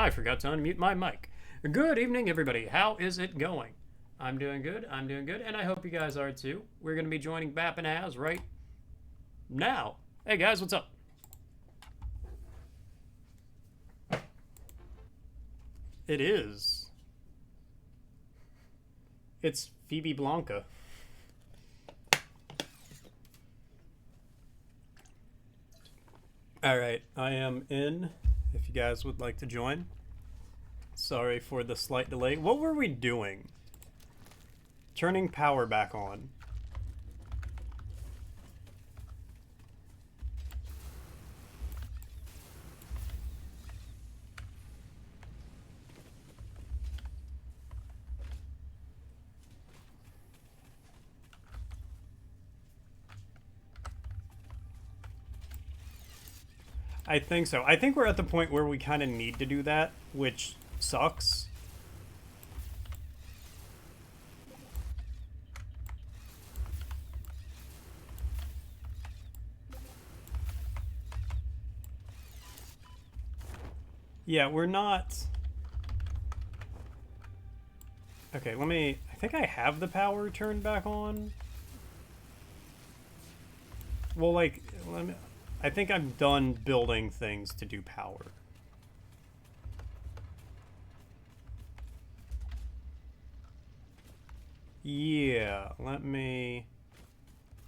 I forgot to unmute my mic. Good evening, everybody. How is it going? I'm doing good. I'm doing good, and I hope you guys are too. We're going to be joining Bap and Az right now. Hey guys, what's up? It is. It's Phoebe Blanca. Alright, I am in, if you guys would like to join. Sorry for the slight delay. What were we doing? Turning power back on. I think so. I think we're at the point where we kind of need to do that, which sucks. Yeah, we're not... Okay, let me... I think I have the power turned back on. Well, like, let me... I think I'm done building things to do power. Yeah, let me...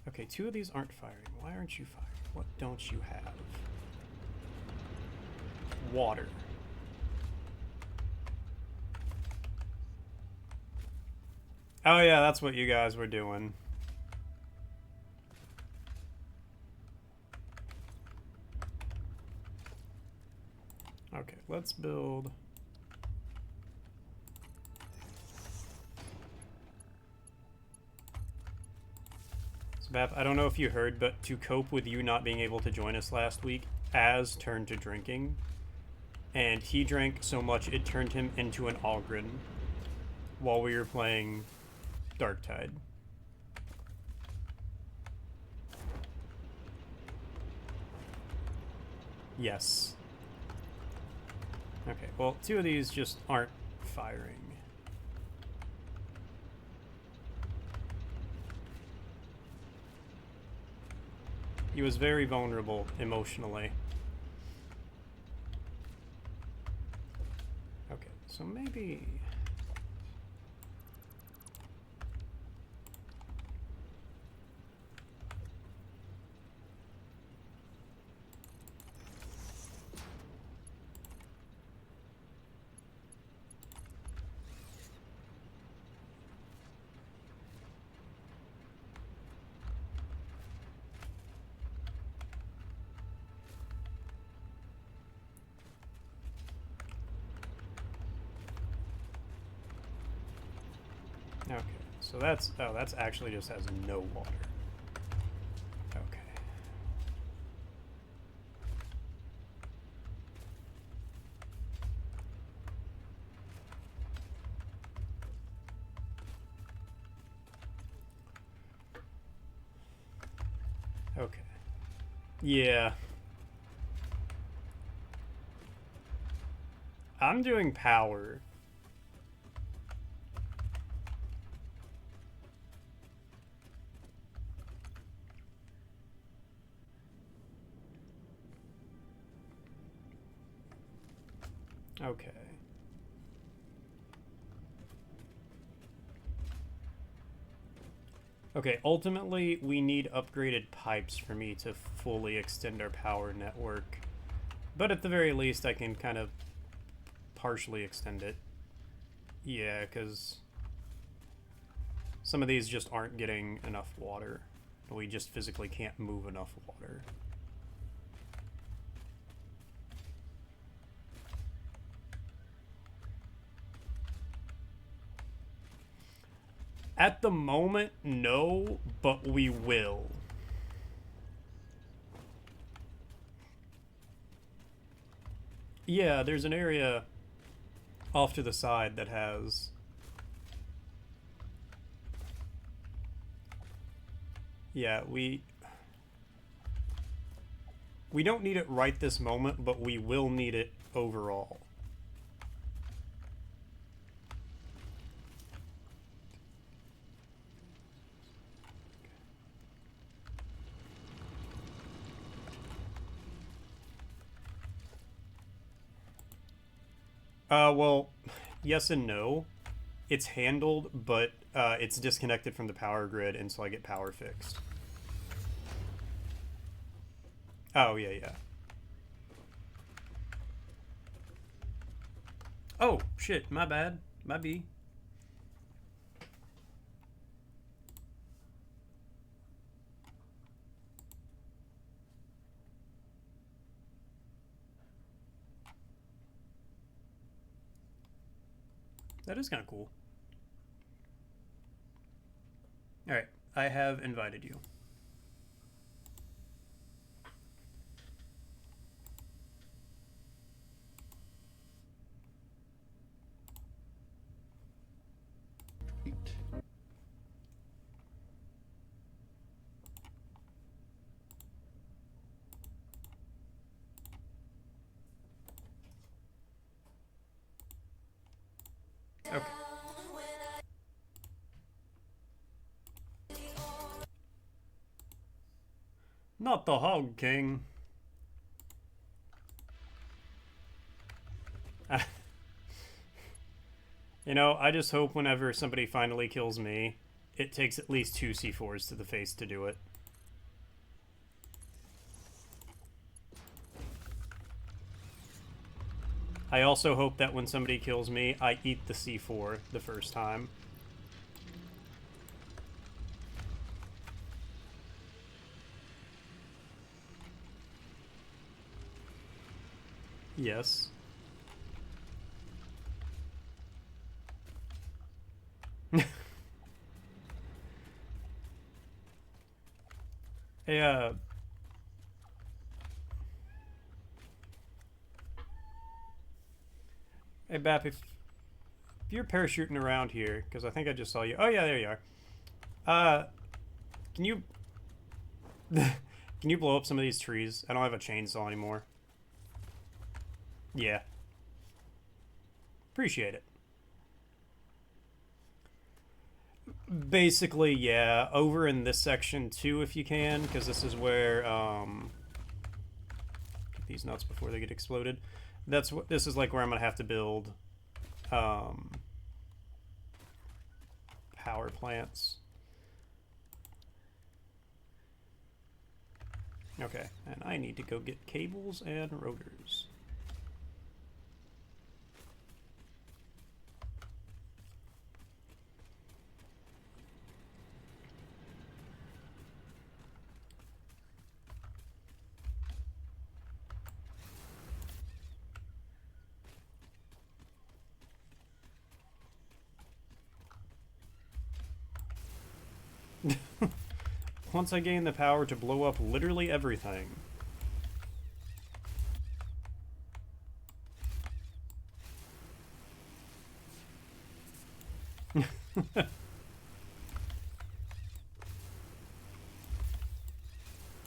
Okay, 2 of these aren't firing. Why aren't you firing? What don't you have? Water. Oh yeah, that's what you guys were doing. Okay, let's build... So, Bap, I don't know if you heard, but to cope with you not being able to join us last week, Az turned to drinking. And he drank so much it turned him into an Ogren while we were playing Darktide. Yes. Okay, well, 2 of these just aren't firing. He was very vulnerable emotionally. Okay, so maybe... Okay, so that's... Oh, that's actually just has no water. Okay. Okay. Yeah. I'm doing power. Okay. Okay, ultimately, we need upgraded pipes for me to fully extend our power network. But at the very least, I can kind of partially extend it. Yeah, because some of these just aren't getting enough water. We just physically can't move enough water. At the moment, no, but we will. Yeah, there's an area off to the side that has... Yeah, we don't need it right this moment, but we will need it overall. Well, yes and no. It's handled, but it's disconnected from the power grid until I get power fixed. Oh, yeah, yeah. Oh, shit, my bad. My B. That is kind of cool. Alright, I have invited you. Okay. Not the Hog King. You know, I just hope whenever somebody finally kills me, it takes at least 2 C4s to the face to do it. I also hope that when somebody kills me, I eat the C4 the first time. Yes. Hey, hey, Bap, if you're parachuting around here, because I think I just saw you. Oh, yeah, there you are. Can you... can you blow up some of these trees? I don't have a chainsaw anymore. Yeah. Appreciate it. Basically, yeah. Over in this section, too, if you can, because this is where, get these nuts before they get exploded. This is like where I'm gonna have to build, power plants. Okay, and I need to go get cables and rotors. Once I gain the power to blow up literally everything.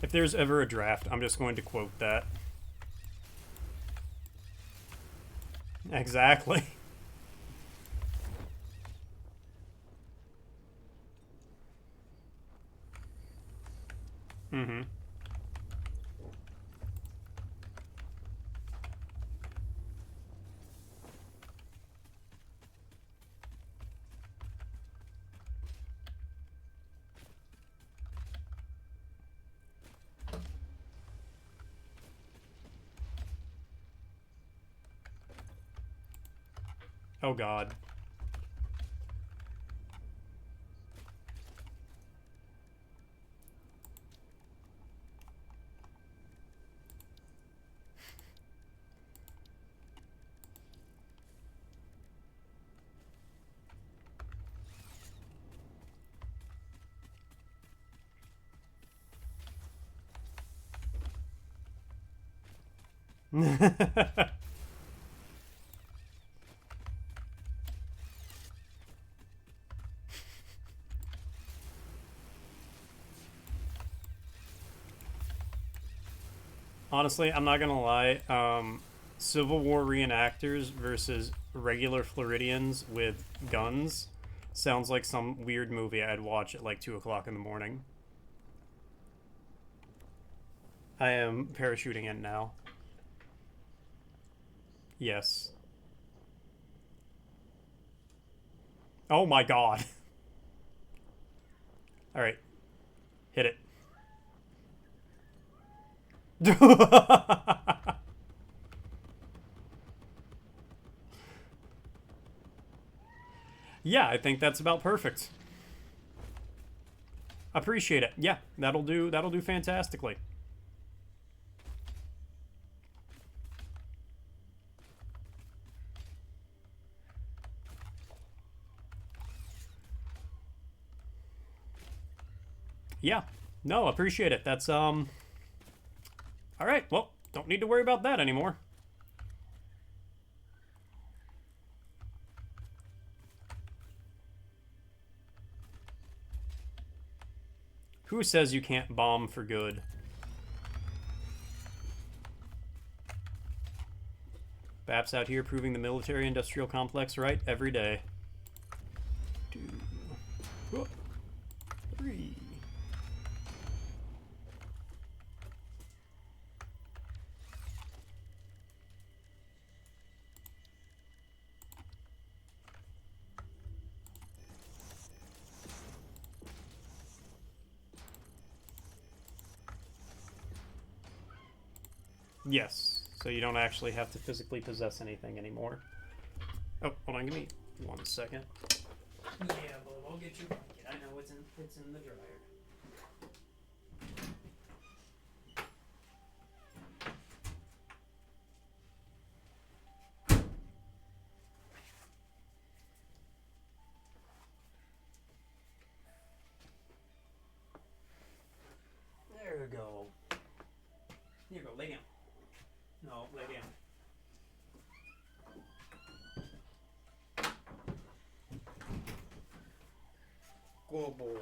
If there's ever a draft, I'm just going to quote that. Exactly. Mm-hmm. Oh, God. Honestly, I'm not gonna lie. Civil War reenactors versus regular Floridians with guns sounds like some weird movie I'd watch at like 2 o'clock in the morning. I am parachuting in now. Yes. Oh my god. Alright. Hit it. Yeah, I think that's about perfect. Appreciate it. Yeah, that'll do fantastically. Yeah. No, appreciate it. That's all right. Well, don't need to worry about that anymore. Who says you can't bomb for good? Bap's out here proving the military-industrial complex right every day. 2, 3. Yes, so you don't actually have to physically possess anything anymore. Oh, hold on, give me 1 second. Yeah, bub, I'll get your blanket. I know it's in the dryer. There we go. Here you go, lay down. No, lay down. Good boy.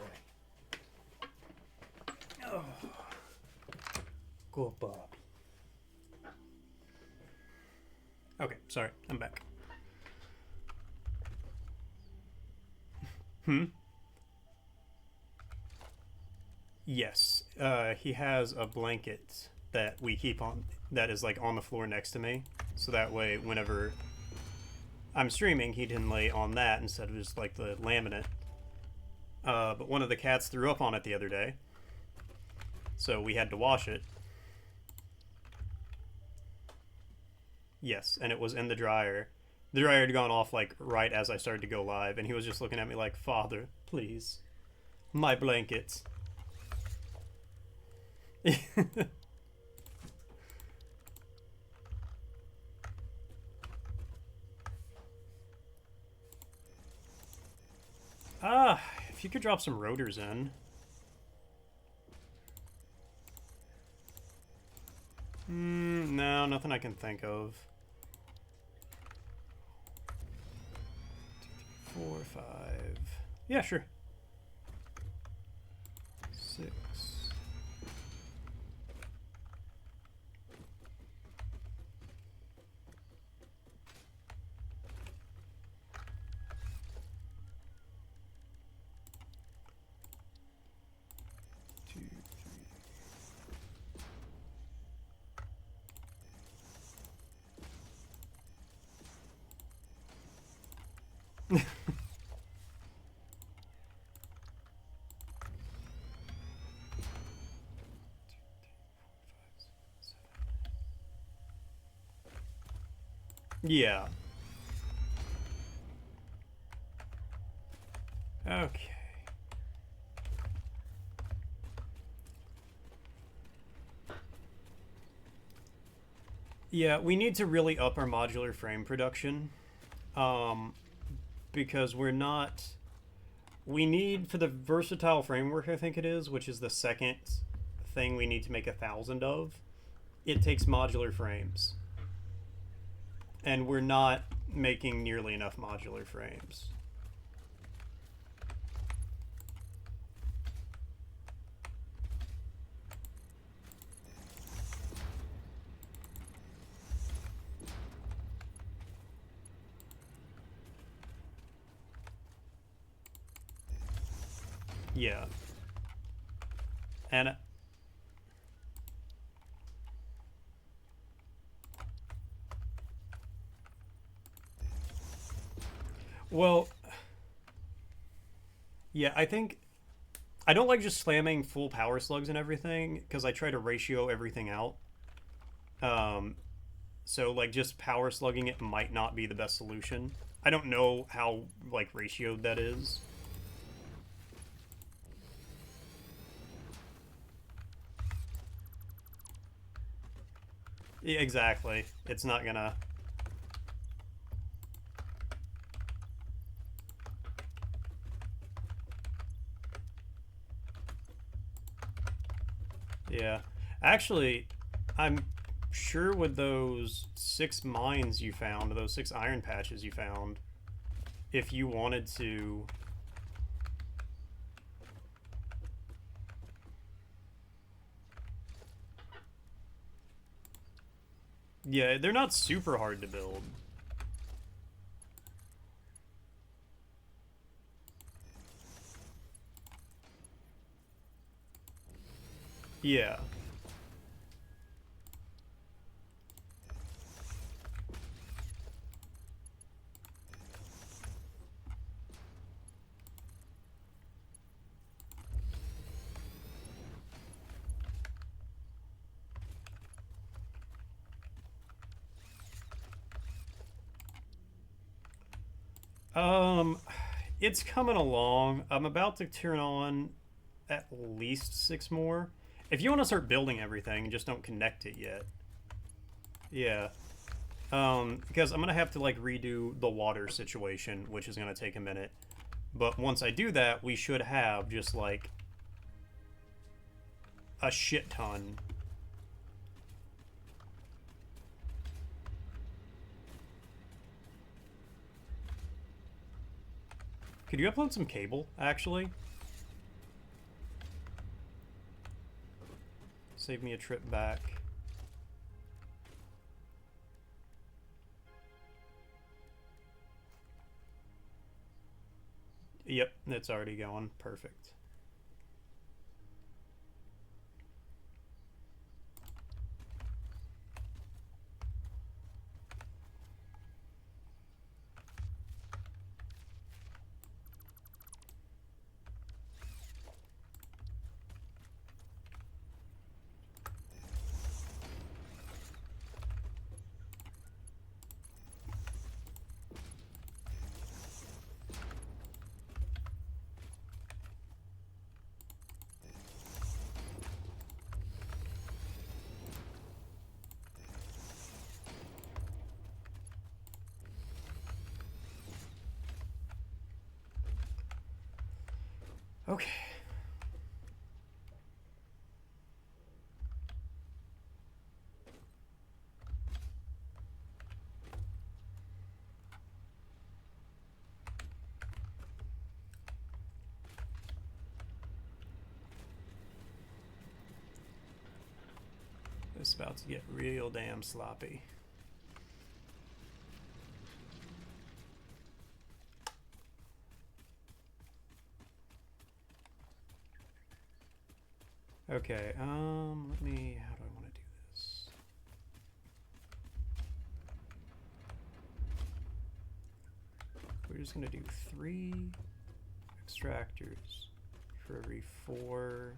Oh. Good Bob. Okay, sorry, I'm back. Yes, he has a blanket that we keep on, that is like on the floor next to me. So that way, whenever I'm streaming, he can lay on that instead of just like the laminate. But one of the cats threw up on it the other day. So we had to wash it. Yes, and it was in the dryer. The dryer had gone off like right as I started to go live, and he was just looking at me like, "Father, please, my blankets." If you could drop some rotors in. No, nothing I can think of. 2, 3, 4, 5. Yeah, sure. 6. Yeah. Okay. Yeah, we need to really up our modular frame production. Because we're not... We need, for the versatile framework, I think it is, which is the second thing we need to make 1,000 of, it takes modular frames. And we're not making nearly enough modular frames. Yeah. And well, Yeah, I think I don't like just slamming full power slugs and everything because I try to ratio everything out. Um, so like just power slugging it might not be the best solution. I don't know how like ratioed that is. Yeah, exactly. It's not gonna. Yeah, actually, I'm sure with those 6 mines you found, those 6 iron patches you found, if you wanted to. Yeah, they're not super hard to build. Yeah. Um, it's coming along. I'm about to turn on at least 6 more. If you want to start building everything, just don't connect it yet. Yeah. Because I'm gonna have to like redo the water situation, which is gonna take a minute. But once I do that, we should have just like a shit ton. Could you upload some cable, actually? Save me a trip back. Yep, it's already going. Perfect. Okay. It's about to get real damn sloppy. Okay, let me, how do I want to do this? We're just gonna do 3 extractors for every 4.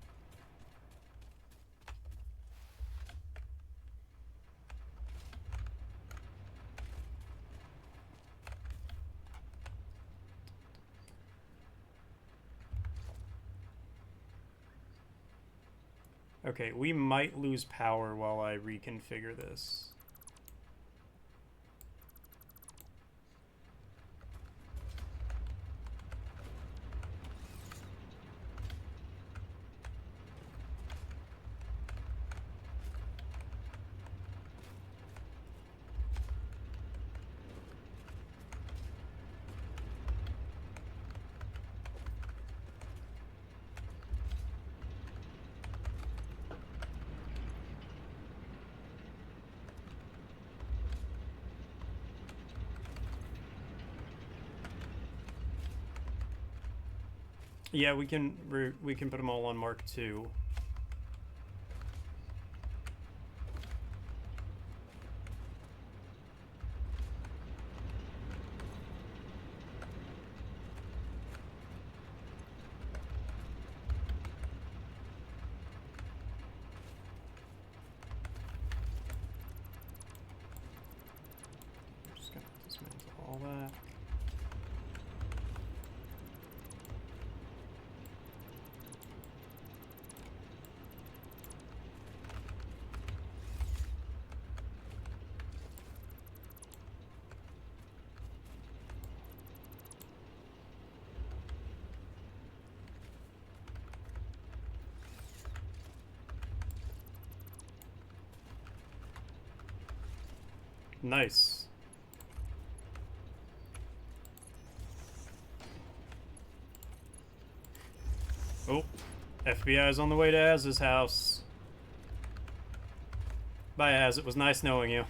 Okay, we might lose power while I reconfigure this. Yeah, we can put them all on Mark II. that. Nice. Oh, FBI is on the way to Az's house. Bye, Az. It was nice knowing you.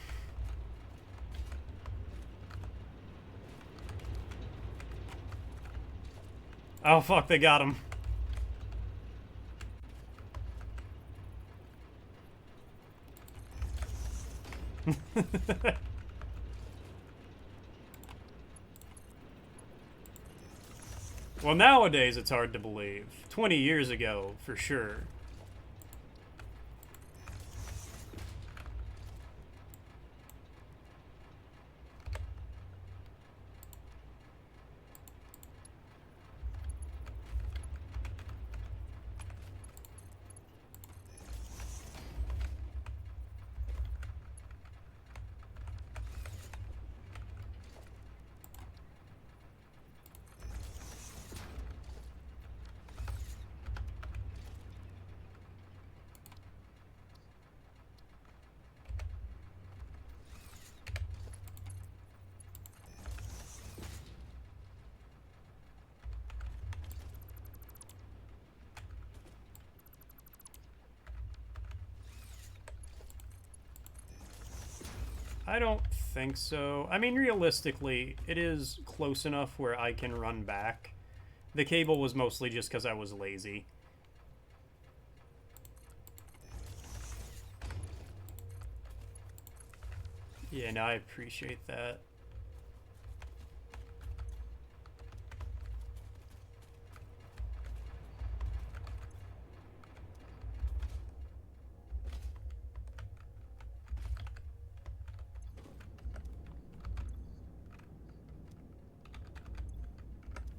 Oh, fuck, they got him. Well, nowadays it's hard to believe. 20 years ago, for sure. I don't think so. I mean, realistically, it is close enough where I can run back. The cable was mostly just because I was lazy. Yeah, no, I appreciate that.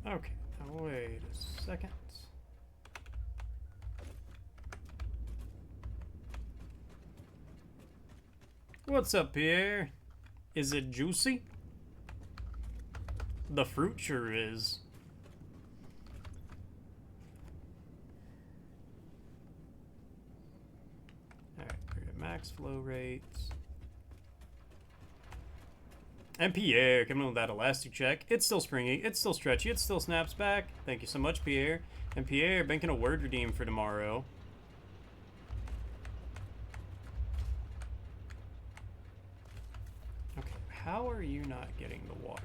Okay, now wait a second. What's up, Pierre? Is it juicy? The fruit sure is. Alright, we're at max flow rates. And Pierre, coming with that elastic check. It's still springy, it's still stretchy, it still snaps back. Thank you so much, Pierre. And Pierre, banking a word redeem for tomorrow. Okay, how are you not getting the water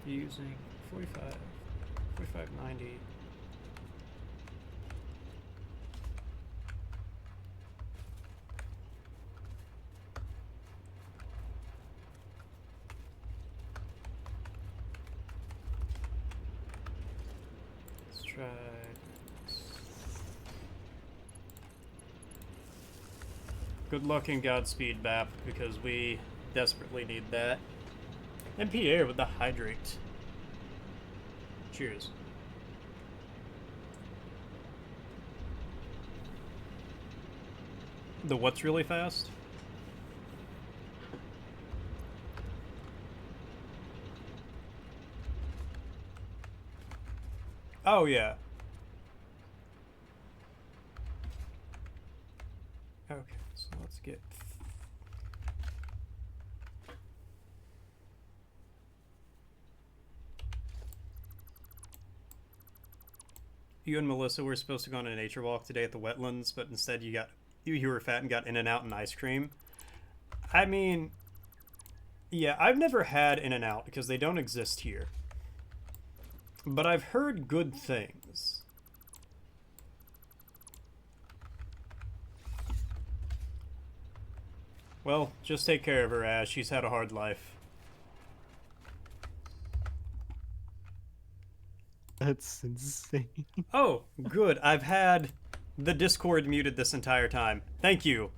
you need? Using 4590. Let's try this. Good luck and Godspeed, Bap, because we desperately need that. And Pierre with the hydrate. Cheers. The what's really fast? Oh, yeah. Okay, so let's get... You and Melissa were supposed to go on a nature walk today at the wetlands, but instead you were fat and got In-N-Out and ice cream. I mean, yeah, I've never had In-N-Out because they don't exist here. But I've heard good things. Well, just take care of her, Ash. She's had a hard life. That's insane. Oh, good. I've had the Discord muted this entire time. Thank you.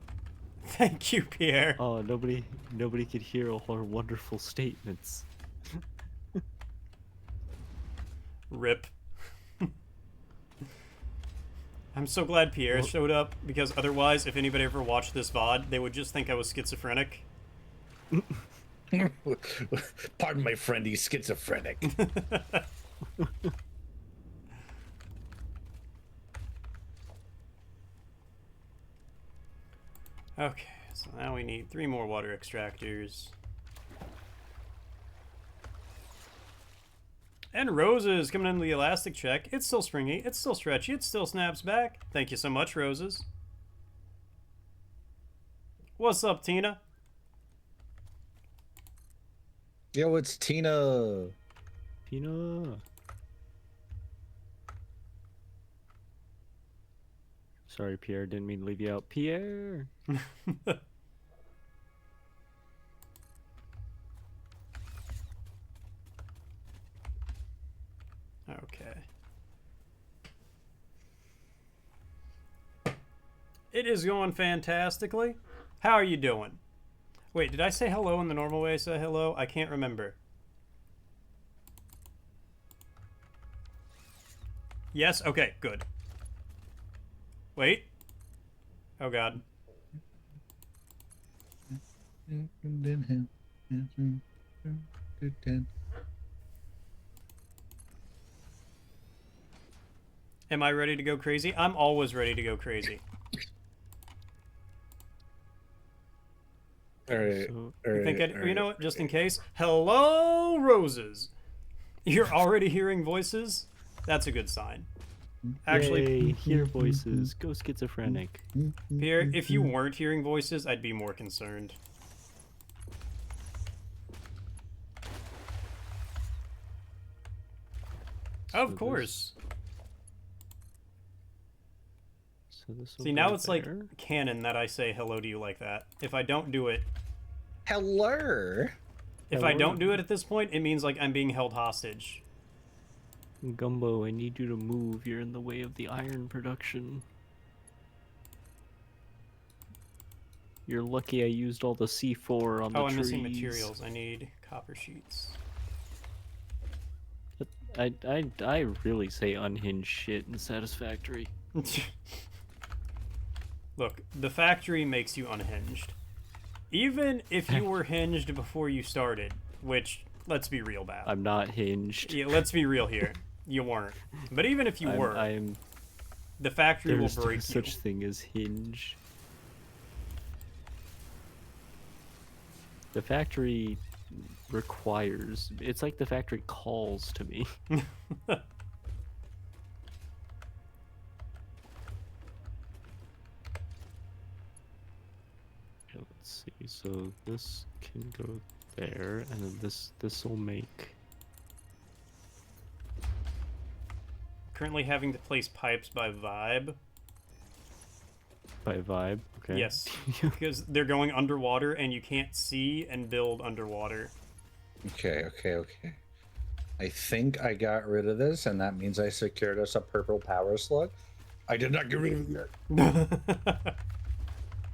Thank you, Pierre. Oh, nobody could hear all our wonderful statements. Rip. I'm so glad Pierre showed up, because otherwise, if anybody ever watched this VOD, they would just think I was schizophrenic. Pardon my friend, he's schizophrenic. Okay, so now we need 3 more water extractors. And Roses coming into the elastic check. It's still springy, it's still stretchy, it still snaps back. Thank you so much, Roses. What's up, Tina? Yo, it's Tina. Tina. Sorry, Pierre. Didn't mean to leave you out. Pierre. Okay. It is going fantastically. How are you doing? Wait, did I say hello in the normal way I say hello? I can't remember. Yes? Okay, good. Wait. Oh, God. Am I ready to go crazy? I'm always ready to go crazy. All right. You know what? Just in case. Hello, Roses. You're already hearing voices? That's a good sign. Actually, Yay, hear voices. Go schizophrenic. Pierre, if you weren't hearing voices, I'd be more concerned. Of course. See, now it's like canon that I say hello to you like that. If I don't do it... Hello? If I don't do it at this point, it means like I'm being held hostage. Gumbo, I need you to move. You're in the way of the iron production. You're lucky I used all the C4 on the trees. Oh, I'm missing materials. I need copper sheets. I really say unhinged shit in Satisfactory. Look, the factory makes you unhinged. Even if you were hinged before you started, which, let's be real, Bap. I'm not hinged. Yeah, let's be real here. You weren't. But even if you were, the factory will break you. There's no such thing as hinge. The factory requires... It's like the factory calls to me. Let's see, so this can go there, and then this will make... Currently having to place pipes by vibe. By vibe? Okay. Yes, because they're going underwater and you can't see and build underwater. Okay. I think I got rid of this, and that means I secured us a purple power slug. I did not get rid of it yet.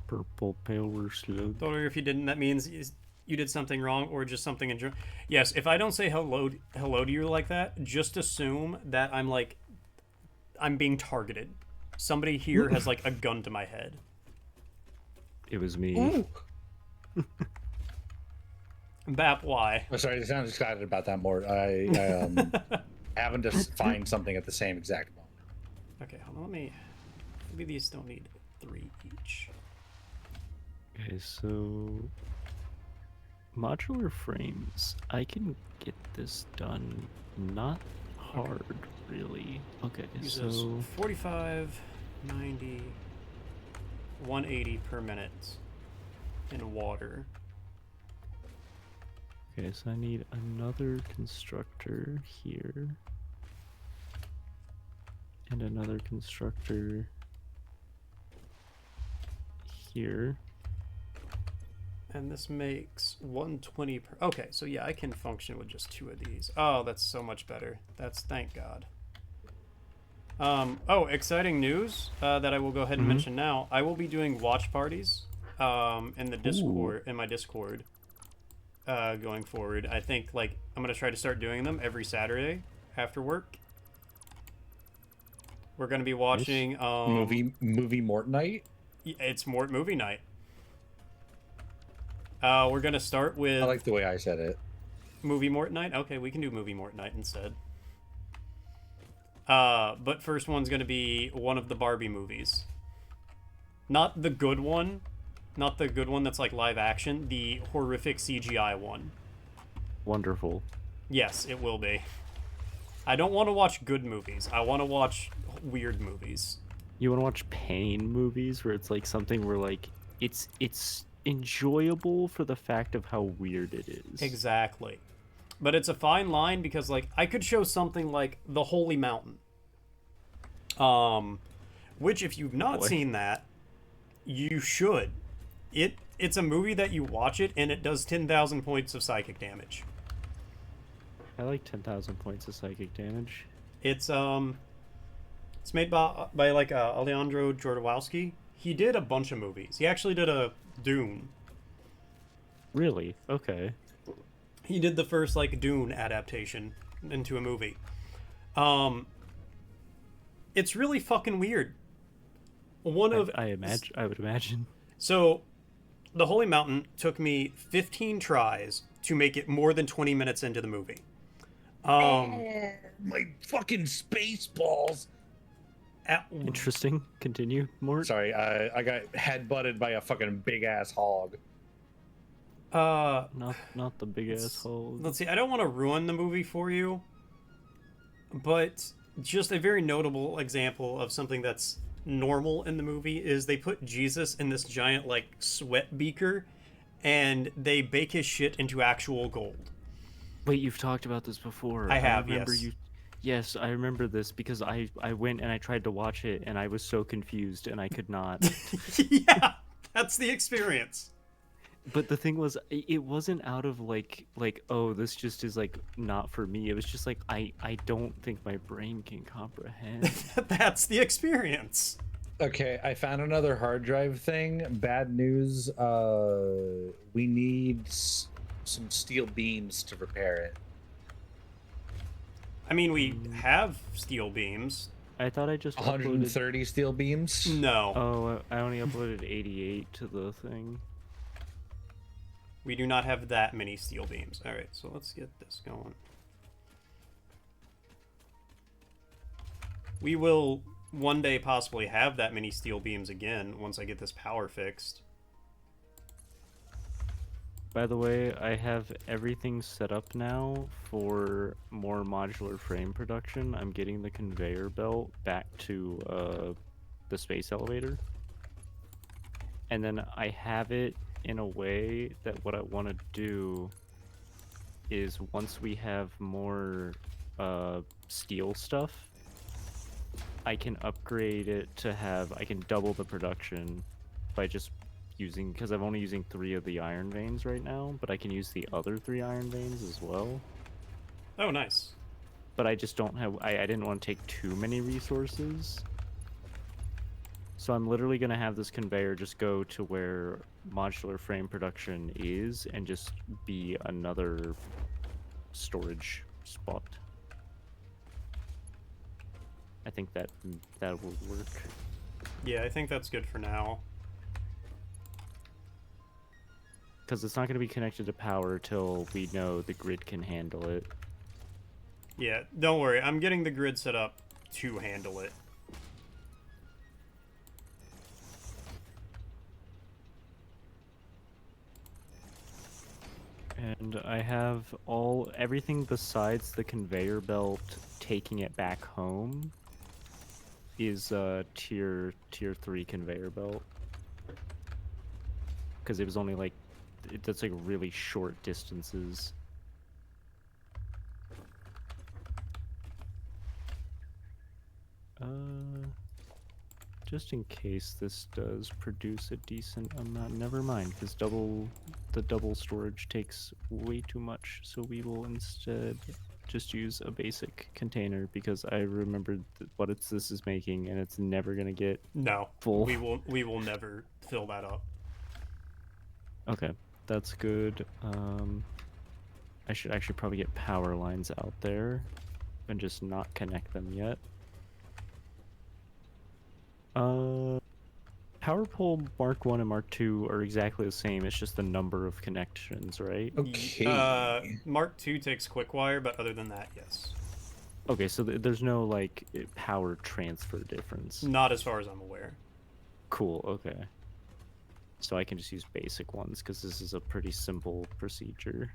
Purple power slug. Don't worry if you didn't. That means you did something wrong or just something in general. Yes, if I don't say hello to you like that, just assume that I'm being targeted. Somebody here has like a gun to my head. It was me. Bap, why? Oh, sorry, I sound excited about that more. I having to find something at the same exact moment. Okay, hold on, maybe these don't need 3 each. Okay, so modular frames. I can get this done. Not hard, really. Okay, Uses so 45, 90, 180 per minute in water. Okay, so I need another constructor here. And another constructor here. And this makes 120 per... Okay, so yeah, I can function with just 2 of these. Oh, that's so much better. Thank God. Oh, exciting news that I will go ahead and Mhm. mention now. I will be doing watch parties in the Discord, Ooh. in my Discord, going forward. I think like I'm gonna try to start doing them every Saturday after work. We're gonna be Nice. watching Movie Mortonite. it's more movie night. We're gonna start I with like the way I said it. movie Mort night. Okay, we can do movie Mort night instead. But first one's gonna be one of the Barbie movies. Not the good one. Not the good one that's like live action. The horrific CGI one. Wonderful. Yes, it will be. I don't want to watch good movies. I want to watch weird movies. You want to watch pain movies where it's like something where like it's enjoyable for the fact of how weird it is. Exactly. But it's a fine line because like I could show something like The Holy Mountain. Which if you've not Boy. seen that, you should. It's a movie that you watch it and it does 10,000 points of psychic damage. I like 10,000 points of psychic damage. It's made by like Alejandro Jodorowsky. He did a bunch of movies. He actually did a Dune. Really? Okay. He did the first like Dune adaptation into a movie. Um it's really fucking weird. One of I would imagine. So The Holy Mountain took me 15 tries to make it more than 20 minutes into the movie. My fucking space balls. Interesting. Continue, Mort. Sorry, I got headbutted by a fucking big ass hog. Not the big asshole. Let's see. I don't want to ruin the movie for you, but just a very notable example of something that's normal in the movie is they put Jesus in this giant like sweat beaker, and they bake his shit into actual gold. Wait, you've talked about this before. I have, remember yes. Yes, I remember this because I went and I tried to watch it and I was so confused and I could not. Yeah, that's the experience. But the thing was, it wasn't out of like oh, this just is like not for me. It was just like I don't think my brain can comprehend. That's the experience. Okay, I found another hard drive thing. Bad news. We need some steel beams to repair it. I mean, we have steel beams. I thought I just 130 steel beams. No, Oh, I only uploaded 88 to the thing. we do not have that many steel beams. All right, so let's get this going. We will one day possibly have that many steel beams again once I get this power fixed. By the way, I have everything set up now for more modular frame production. I'm getting the conveyor belt back to the space elevator. And then I have it in a way that what I want to do is once we have more steel stuff, I can upgrade it to have, I can double the production by just using, because I'm only using 3 of the iron veins right now, but I can use the other 3 iron veins as well. Oh, nice. But I just don't have, I didn't want to take too many resources. So I'm literally going to have this conveyor just go to where modular frame production is and just be another storage spot. I think that will work. Yeah, I think that's good for now. Because it's not going to be connected to power till we know the grid can handle it. Yeah, don't worry. I'm getting the grid set up to handle it. And I have everything besides the conveyor belt taking it back home is tier 3 conveyor belt. Because it was only like, that's like really short distances. Just in case this does produce a decent amount, never mind, because the double storage takes way too much, so we will instead just use a basic container because I remembered what this is making, and it's never gonna get No, full. we will never fill that up. Okay, that's good. I should actually probably get power lines out there and just not connect them yet. Power pole Mark 1 and Mark 2 are exactly the same. It's just the number of connections, right? Okay. Mark 2 takes quick wire, but other than that, yes. Okay, so there's no like power transfer difference. Not as far as I'm aware. Cool, okay. So I can just use basic ones because this is a pretty simple procedure.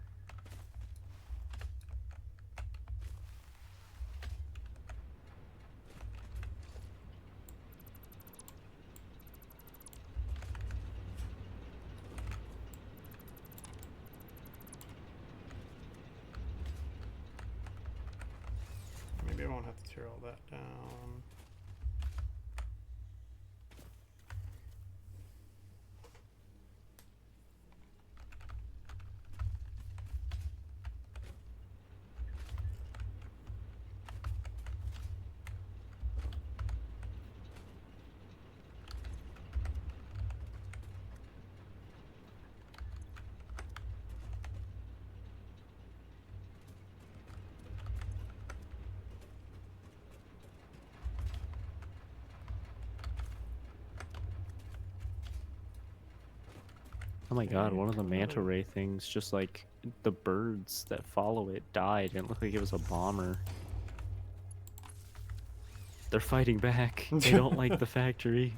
Maybe I won't have to tear all that down. Oh my god, one of the manta ray things, just like the birds that follow it died, and it looked like it was a bomber. They're fighting back. They don't like the factory.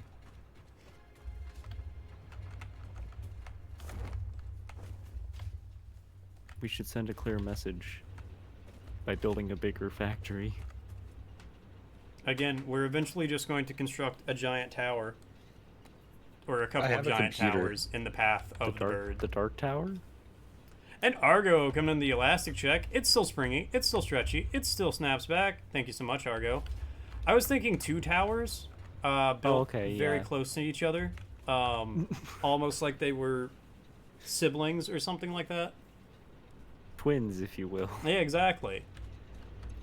We should send a clear message by building a bigger factory. Again, we're eventually just going to construct a giant tower. Or a couple of giant towers in the path of the bird. The Dark Tower? And Argo coming in the elastic check. It's still springy. It's still stretchy. It still snaps back. Thank you so much, Argo. I was thinking 2 towers built very close to each other. Almost like they were siblings or something like that. Twins, if you will. Yeah, exactly.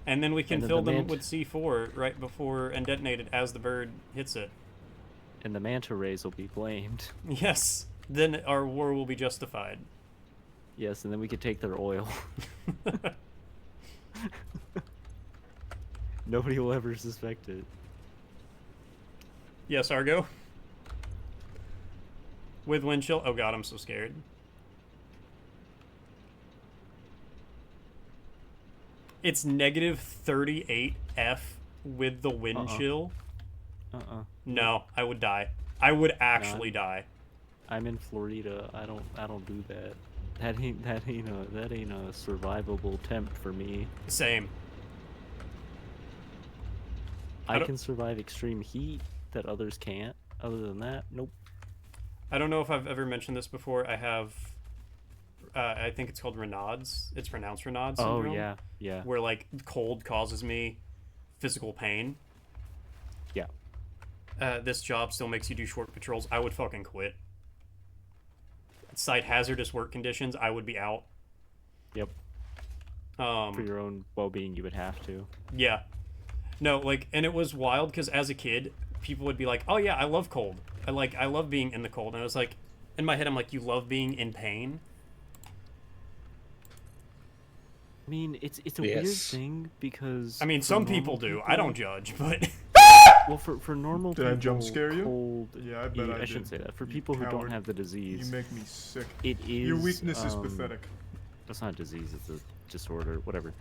And then we can fill them with C4 right before and detonate it as the bird hits it. And the manta rays will be blamed. Yes. Then our war will be justified. Yes, and then we could take their oil. Nobody will ever suspect it. Yes, Argo. With wind chill. Oh god, I'm so scared. It's negative 38 F with the wind chill. No, I would die. I would actually die. I'm in Florida. I don't do that. That ain't a survivable temp for me. Same. I can survive extreme heat that others can't. Other than that, nope. I don't know if I've ever mentioned this before. I have I think it's called Raynaud's. It's pronounced Raynaud's syndrome. Oh yeah, yeah. Where like cold causes me physical pain. Yeah. This job still makes you do short patrols. I would fucking quit. Site hazardous work conditions, I would be out. Yep. For your own well-being, you would have to. Yeah. No, like, and it was wild because as a kid, people would be like, "Oh yeah, I love cold. I love being in the cold." And I was like, in my head, I'm like, "You love being in pain?" I mean, it's a weird thing because. I mean, some people do. I don't judge, but. Well, for normal people, did I jump scare you? Cold, yeah, I bet I shouldn't say that. For people who don't have the disease, you make me sick. It is. Your weakness is pathetic. That's not a disease. It's a disorder. Whatever.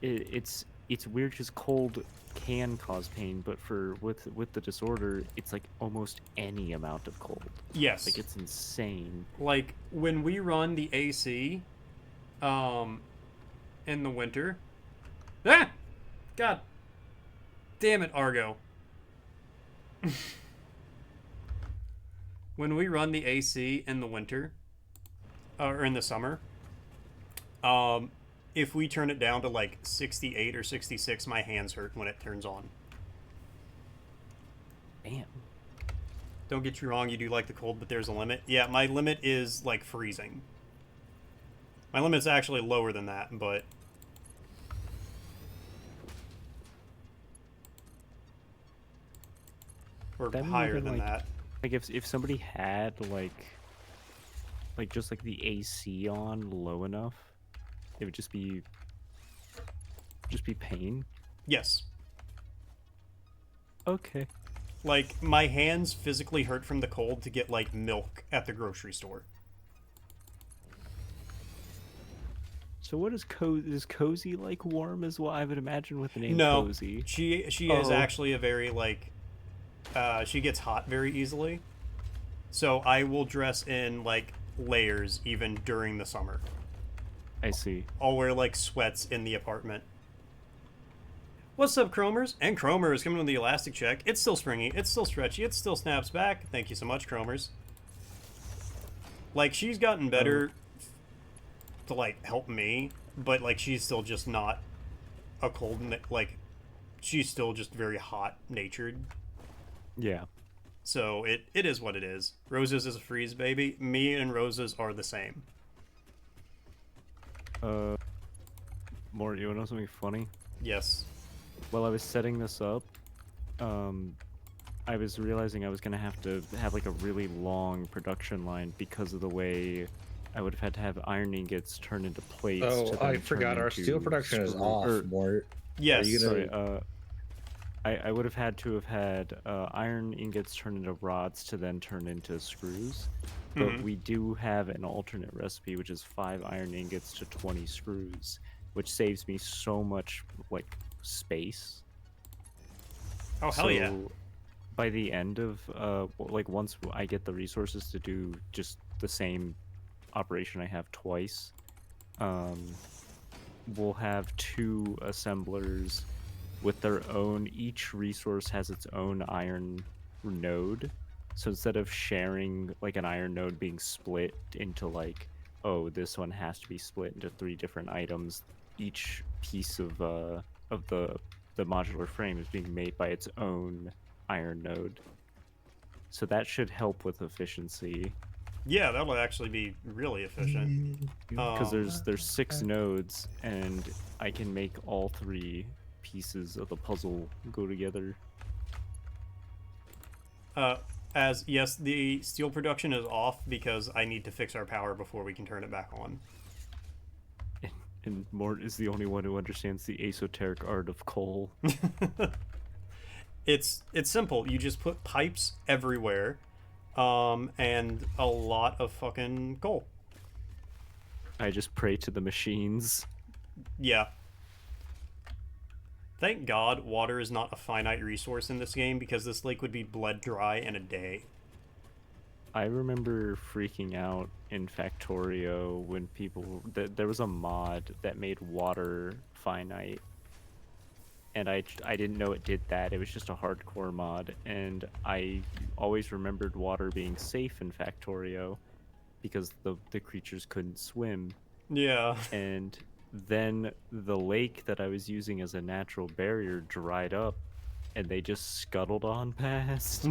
It's weird because cold can cause pain, but with the disorder, it's like almost any amount of cold. Yes. Like it's insane. Like when we run the AC, in the winter. Ah, God. Damn it, Argo. When we run the AC in the winter, or in the summer, if we turn it down to like 68 or 66, my hands hurt when it turns on. Damn. Don't get you wrong, you do like the cold, but there's a limit. Yeah, my limit is like freezing. My limit's actually lower than that, but or That mean higher even, than like- that. Like if somebody had like just like the AC on low enough, it would just be pain. Yes. Okay. Like, my hands physically hurt from the cold to get, like, milk at the grocery store. So what is cozy like warm as well? I would imagine with the name No, cozy. she is Oh. actually a very, like, she gets hot very easily. So I will dress in, like, layers even during the summer. I see. I'll wear, like, sweats in the apartment. What's up, Chromers? And Cromer is coming with the elastic check. It's still springy. It's still stretchy. It still snaps back. Thank you so much, Chromers. Like, she's gotten better to, like, help me, but, like, she's still just not a cold, like, she's still just very hot-natured. Yeah. So it is what it is. Roses is a freeze baby. Me and Roses are the same. Mort, you wanna know something funny? Yes. While I was setting this up, I was realizing I was gonna have to have like a really long production line because of the way I would have had to have iron ingots turn into plates. Oh, to I then forgot turn our into steel production is off, Mort. Yes. Are you gonna- Sorry, I would have had to have had iron ingots turn into rods to then turn into screws. But we do have an alternate recipe, which is 5 iron ingots to 20 screws, which saves me so much like space. Oh, hell yeah. By the end of like once I get the resources to do just the same operation I have twice, we'll have 2 assemblers with their own. Each resource has its own iron node. So instead of sharing like an iron node being split into like, oh, this one has to be split into 3 different items, each piece of the modular frame is being made by its own iron node. So that should help with efficiency. Yeah, that'll actually be really efficient. Because there's 6 nodes, and I can make all 3 pieces of the puzzle go together. As yes, the steel production is off because I need to fix our power before we can turn it back on. And Mort is the only one who understands the esoteric art of coal. It's simple. You just put pipes everywhere, and a lot of fucking coal. I just pray to the machines. Yeah. Thank God water is not a finite resource in this game, because this lake would be bled dry in a day. I remember freaking out in Factorio when people... there was a mod that made water finite. And I didn't know it did that. It was just a hardcore mod. And I always remembered water being safe in Factorio because the creatures couldn't swim. Yeah. And then the lake that I was using as a natural barrier dried up, and they just scuttled on past.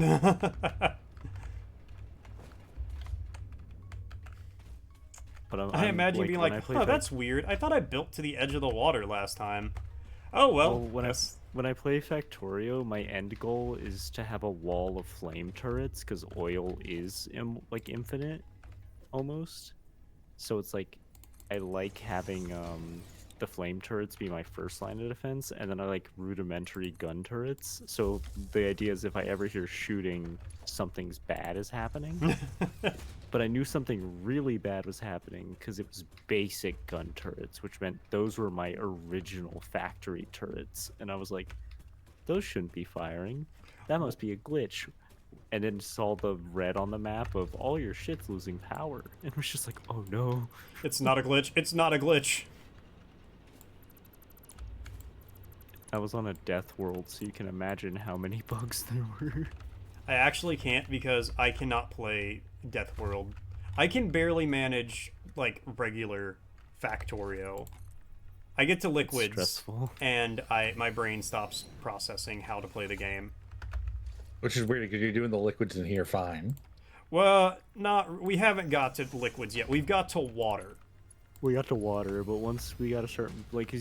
But I imagine like, being when like, I play oh, that's weird. I thought I built to the edge of the water last time. Oh, well. When I play Factorio, my end goal is to have a wall of flame turrets, because oil is like infinite, almost. So it's like, I like having the flame turrets be my first line of defense, and then I like rudimentary gun turrets. So the idea is if I ever hear shooting, something's bad is happening. But I knew something really bad was happening because it was basic gun turrets, which meant those were my original factory turrets. And I was like, those shouldn't be firing. That must be a glitch. And then saw the red on the map of all your shit's losing power. And was just like, oh no. It's not a glitch. It's not a glitch. I was on a death world, so you can imagine how many bugs there were. I actually can't because I cannot play Death World. I can barely manage, like, regular Factorio. I get to liquids, stressful. and my brain stops processing how to play the game. Which is weird because you're doing the liquids in here fine. Well, we haven't got to liquids yet. We've got to water. We got to water, but once we got to start, like,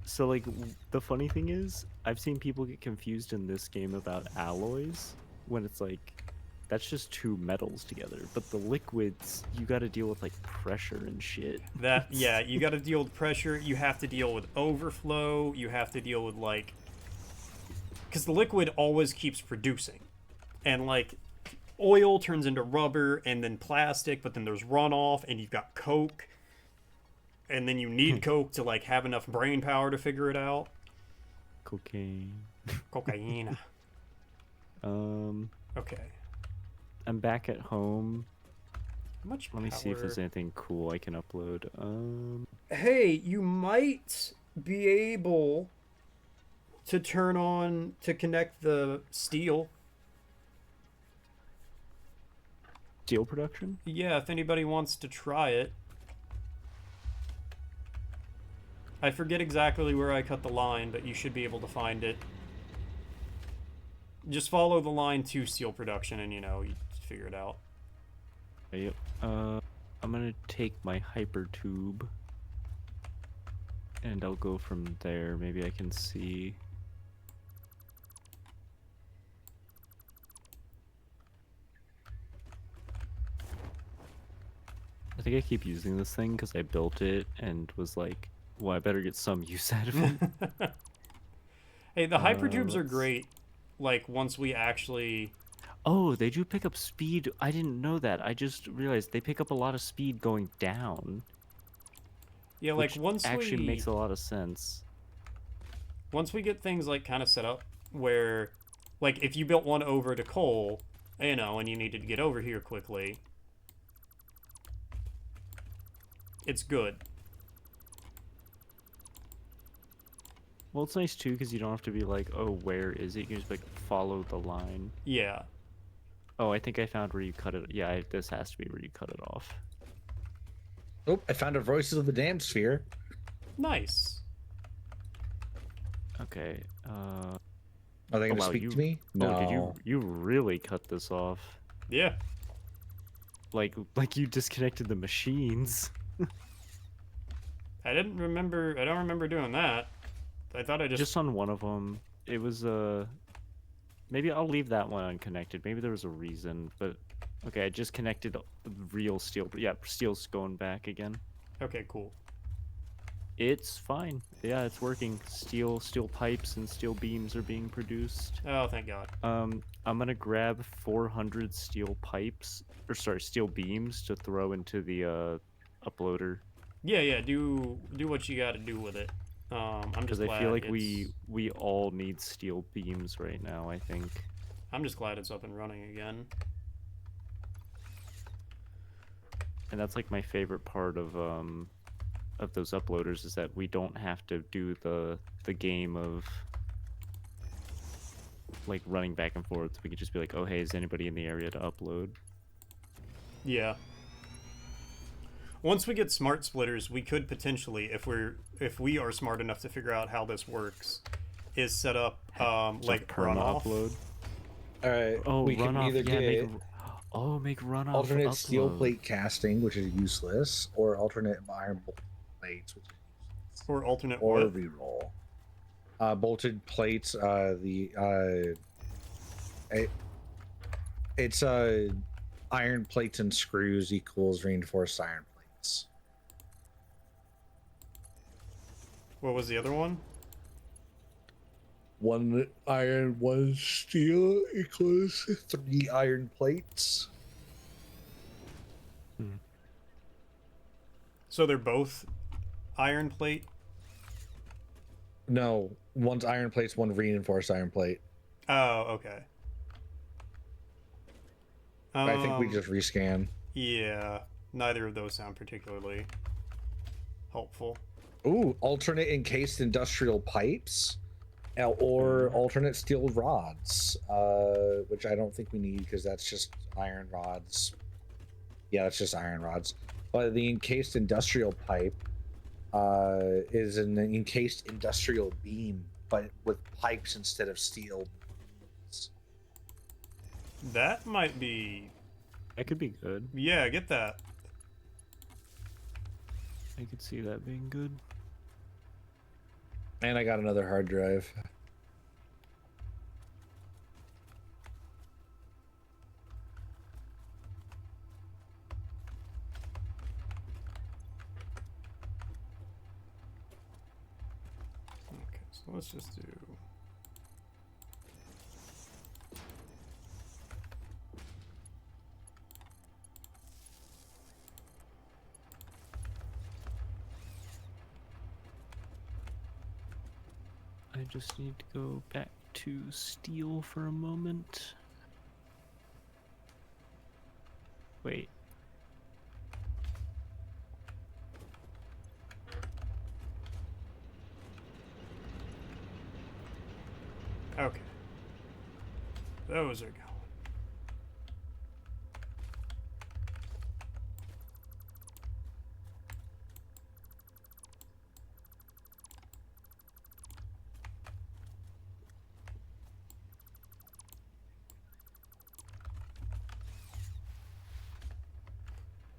so, like, the funny thing is, I've seen people get confused in this game about alloys. when it's like that's just two metals together, but the liquids you got to deal with like pressure and shit. That yeah, you got to deal with pressure. You have to deal with overflow. You have to deal with like, because the liquid always keeps producing, and like oil turns into rubber and then plastic, but then there's runoff, and you've got coke, and then you need coke to like have enough brain power to figure it out. Cocaine. Cocaine. Okay. I'm back at home. How much Let me see if there's power- anything cool I can upload. Hey, you might be able to turn on to connect the steel. Steel production? Yeah, if anybody wants to try it. I forget exactly where I cut the line, but you should be able to find it. Just follow the line to steel production and, you know, you figure it out. Yep. I'm gonna take my hyper tube and I'll go from there. Maybe I can see. I think I keep using this thing because I built it and was like, well, I better get some use out of it. Hey, the hypertubes are let's- great, like, once we actually... Oh, they do pick up speed. I didn't know that. I just realized they pick up a lot of speed going down. Yeah, like, Which once actually we... makes a lot of sense. Once we get things, like, kind of set up where, like, if you built one over to coal, you know, and you needed to get over here quickly, it's good. Well, it's nice too because you don't have to be like, oh, where is it? You can just like follow the line. Yeah. Oh, I think I found where you cut it. Yeah, this has to be where you cut it off. Oh, I found a Voices of the Damned sphere. Nice. Okay. Are they going to wow, speak you- to me? No. Oh, did you really cut this off? Yeah. Like you disconnected the machines. I don't remember doing that. I thought I Just on one of them. It was maybe I'll leave that one unconnected. Maybe there was a reason, but okay, I just connected real steel. Yeah, steel's going back again. Okay, cool. It's fine. Yeah, it's working. Steel pipes and steel beams are being produced. Oh, thank God. I'm gonna grab 400 steel pipes, or sorry, steel beams to throw into the uploader. Yeah, do what you gotta do with it. I'm just Because glad I feel like it's- we all need steel beams right now. I think. I'm just glad it's up and running again. And that's like my favorite part of those uploaders is that we don't have to do the game of like running back and forth. We could just be like, oh hey, is anybody in the area to upload? Yeah. Once we get smart splitters, we could potentially, if we are smart enough to figure out how this works, is set up like perma runoff. upload. All right. Oh, we can runoff. either Yeah, get make runoff. alternate steel upload. plate casting, which is useless, or alternate iron plates, which is useless, Or alternate or what? reroll. Bolted plates. It's iron plates and screws equals reinforced iron plates. What was the other one? One iron, one steel equals 3 iron plates. So they're both iron plate? No, one's iron plates, one reinforced iron plate. Oh, okay. I think we just rescan. Yeah, neither of those sound particularly helpful. Ooh, alternate encased industrial pipes, or alternate steel rods, which I don't think we need because that's just iron rods. Yeah, that's just iron rods. But the encased industrial pipe is an encased industrial beam, but with pipes instead of steel. That might be... That could be good. Yeah, get that. I could see that being good. And I got another hard drive. So let's just do. I just need to go back to steel for a moment. Wait. Okay. Those are going.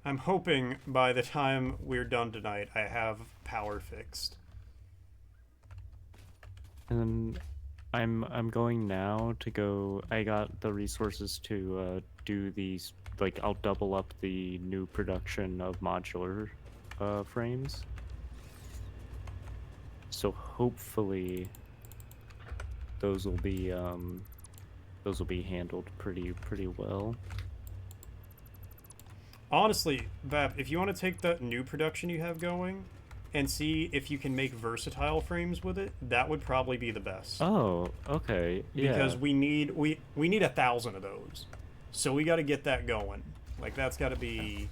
I'm hoping by the time we're done tonight, I have power fixed. And then I'm going now to go. I got the resources to do these. Like, I'll double up the new production of modular frames. So hopefully those will be handled pretty well. Honestly, Bap, if you want to take that new production you have going and see if you can make versatile frames with it, that would probably be the best. Oh, okay. Yeah. Because we need 1,000 of those. So we got to get that going. Like, that's got to be.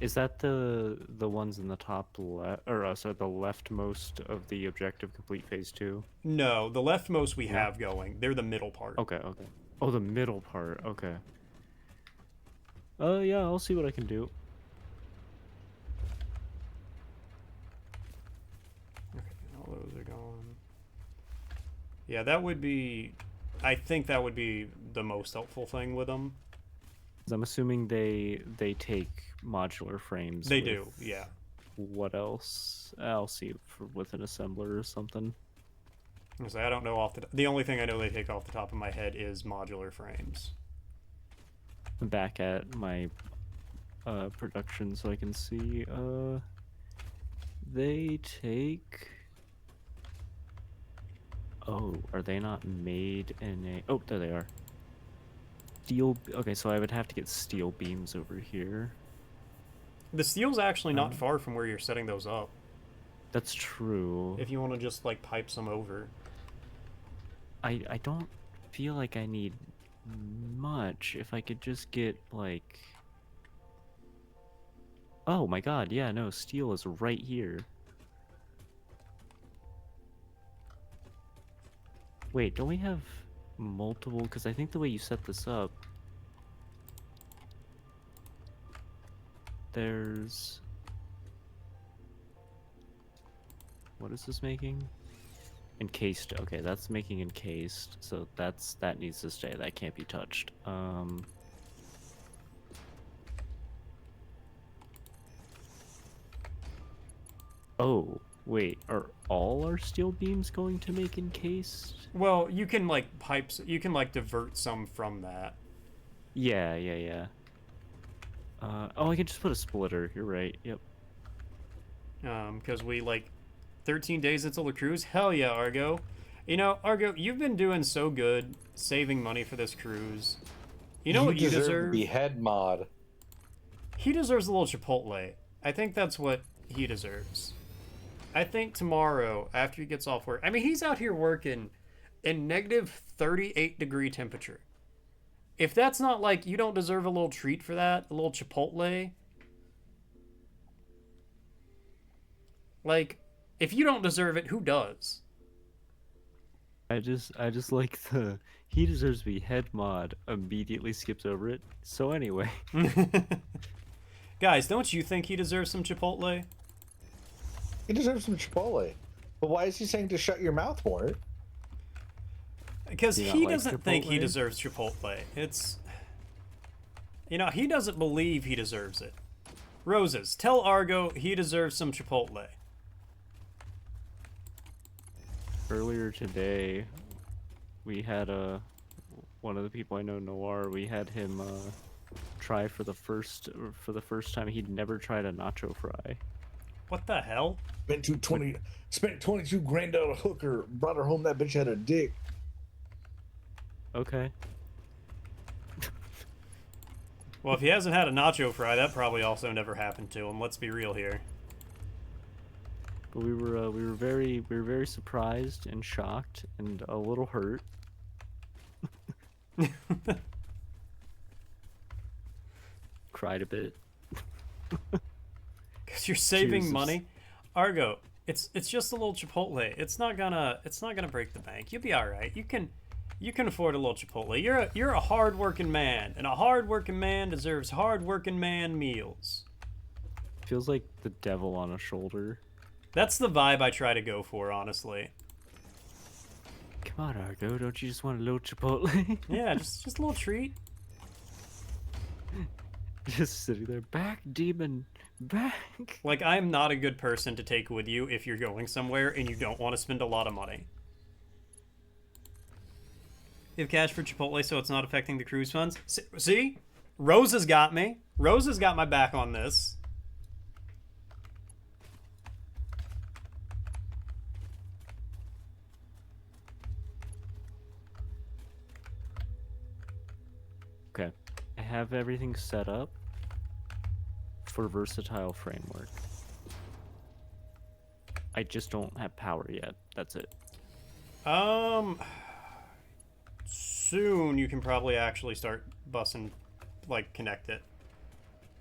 Is that the ones in the top left, or sorry, the leftmost of the objective complete phase 2? No, the leftmost we have going. They're the middle part. Okay, okay. Oh, the middle part. Okay. Yeah, I'll see what I can do. Okay, all those are gone. Yeah, that would be. I think that would be the most helpful thing with them. I'm assuming they take modular frames. They do, yeah. What else? I'll see with an assembler or something. I don't know the only thing I know they take off the top of my head is modular frames. I'm back at my production so I can see. They take. Oh, are they not made in a? Oh, there they are. Steel. Okay, so I would have to get steel beams over here. The steel's actually not far from where you're setting those up. That's true. If you want to just like pipe some over. I don't feel like I need much. If I could just get like. Oh my god, yeah, no, steel is right here. Wait, don't we have multiple? Because I think the way you set this up, there's. What is this making? Encased. Okay, that's making encased. So that needs to stay. That can't be touched. Oh, wait. Are all our steel beams going to make encased? Well, you can like you can like divert some from that. Yeah. Oh, I can just put a splitter. You're right. Yep. Because we like 13 days until the cruise. Hell yeah, Argo. You know, Argo, you've been doing so good saving money for this cruise. You know what you deserve? The head mod. He deserves a little Chipotle. I think that's what he deserves. I think tomorrow, after he gets off work, I mean, he's out here working in negative 38-degree temperature. If that's not like, you don't deserve a little treat for that, a little Chipotle. Like, if you don't deserve it, who does? I just like the he deserves to be head mod, immediately skips over it. So anyway. Guys, don't you think he deserves some Chipotle? He deserves some Chipotle. But why is he saying to shut your mouth, Mort? Because he doesn't think he deserves Chipotle. It's... You know, he doesn't believe he deserves it. Roses, tell Argo he deserves some Chipotle. Earlier today, we had one of the people I know, Noir. We had him try for the first time. He'd never tried a nacho fry. What the hell? Spent 22 grand on a hooker. Brought her home. That bitch had a dick. Okay. Well, if he hasn't had a nacho fry, that probably also never happened to him. Let's be real here. But we were very surprised and shocked and a little hurt. Cried a bit. Because you're saving Jesus. money. Argo, it's just a little Chipotle. It's not gonna break the bank. You'll be all right. You can afford a little Chipotle. You're a hard-working man, and a hard-working man deserves hard-working man meals. Feels like the devil on a shoulder. That's the vibe I try to go for, honestly. Come on, Argo, don't you just want a little Chipotle? Yeah, just a little treat. Just sitting there, back, demon, back. Like, I'm not a good person to take with you if you're going somewhere and you don't want to spend a lot of money. You have cash for Chipotle so it's not affecting the cruise funds? See? Rose has got me. Rose has got my back on this. Okay, I have everything set up for versatile framework. I just don't have power yet. That's it. Soon you can probably actually start bussing, like, connect it.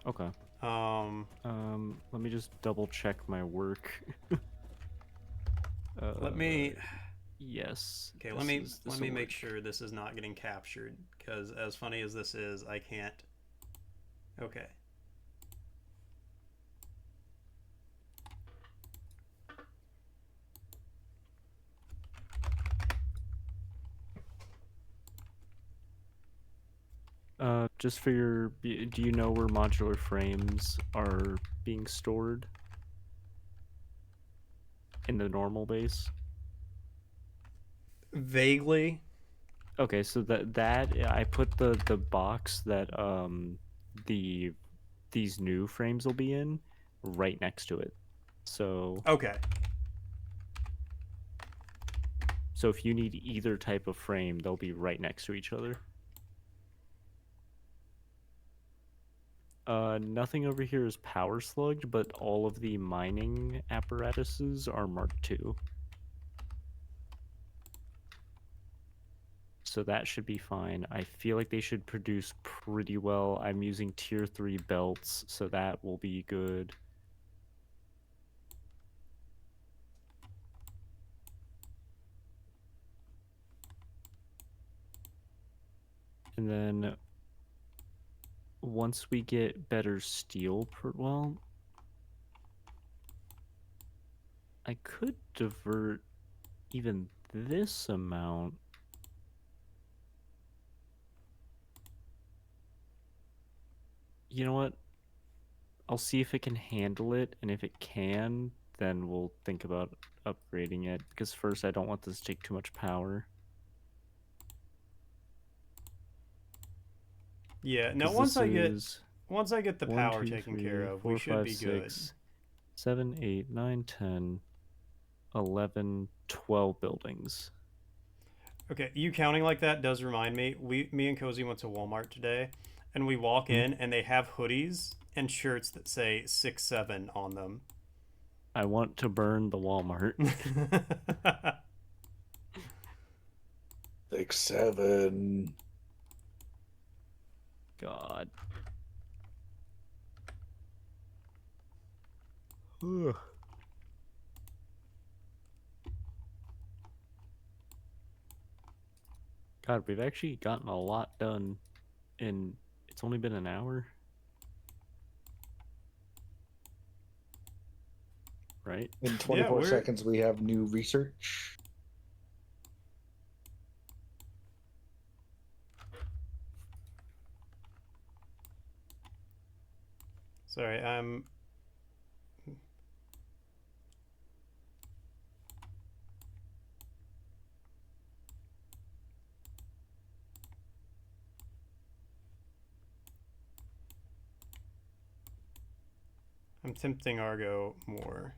Okay. Let me just double check my work. Let me... Yes. Okay, let me make sure this is not getting captured, because as funny as this is, I can't... Okay. Just for your, do you know where modular frames are being stored? In the normal base? Vaguely. Okay, so that I put the box that these new frames will be in right next to it. So Okay. So if you need either type of frame, they'll be right next to each other. Nothing over here is power slugged, but all of the mining apparatuses are Mark II. So that should be fine. I feel like they should produce pretty well. I'm using tier 3 belts, so that will be good. And then once we get better steel well, I could divert even this amount. You know what? I'll see if it can handle it, and if it can, then we'll think about upgrading it, because first I don't want this to take too much power. Yeah, no, once I get the power taken care of, we should be good. 7, 8, 9, 10, 11, 12 buildings. Okay, you counting like that does remind me. Me and Cozy went to Walmart today, and we walk in, and they have hoodies and shirts that say 6-7 on them. I want to burn the Walmart. 6-7. God. Ugh. God, we've actually gotten a lot done in... It's only been an hour. Right? In 24 seconds, we have new research. Sorry, I'm tempting Argo more.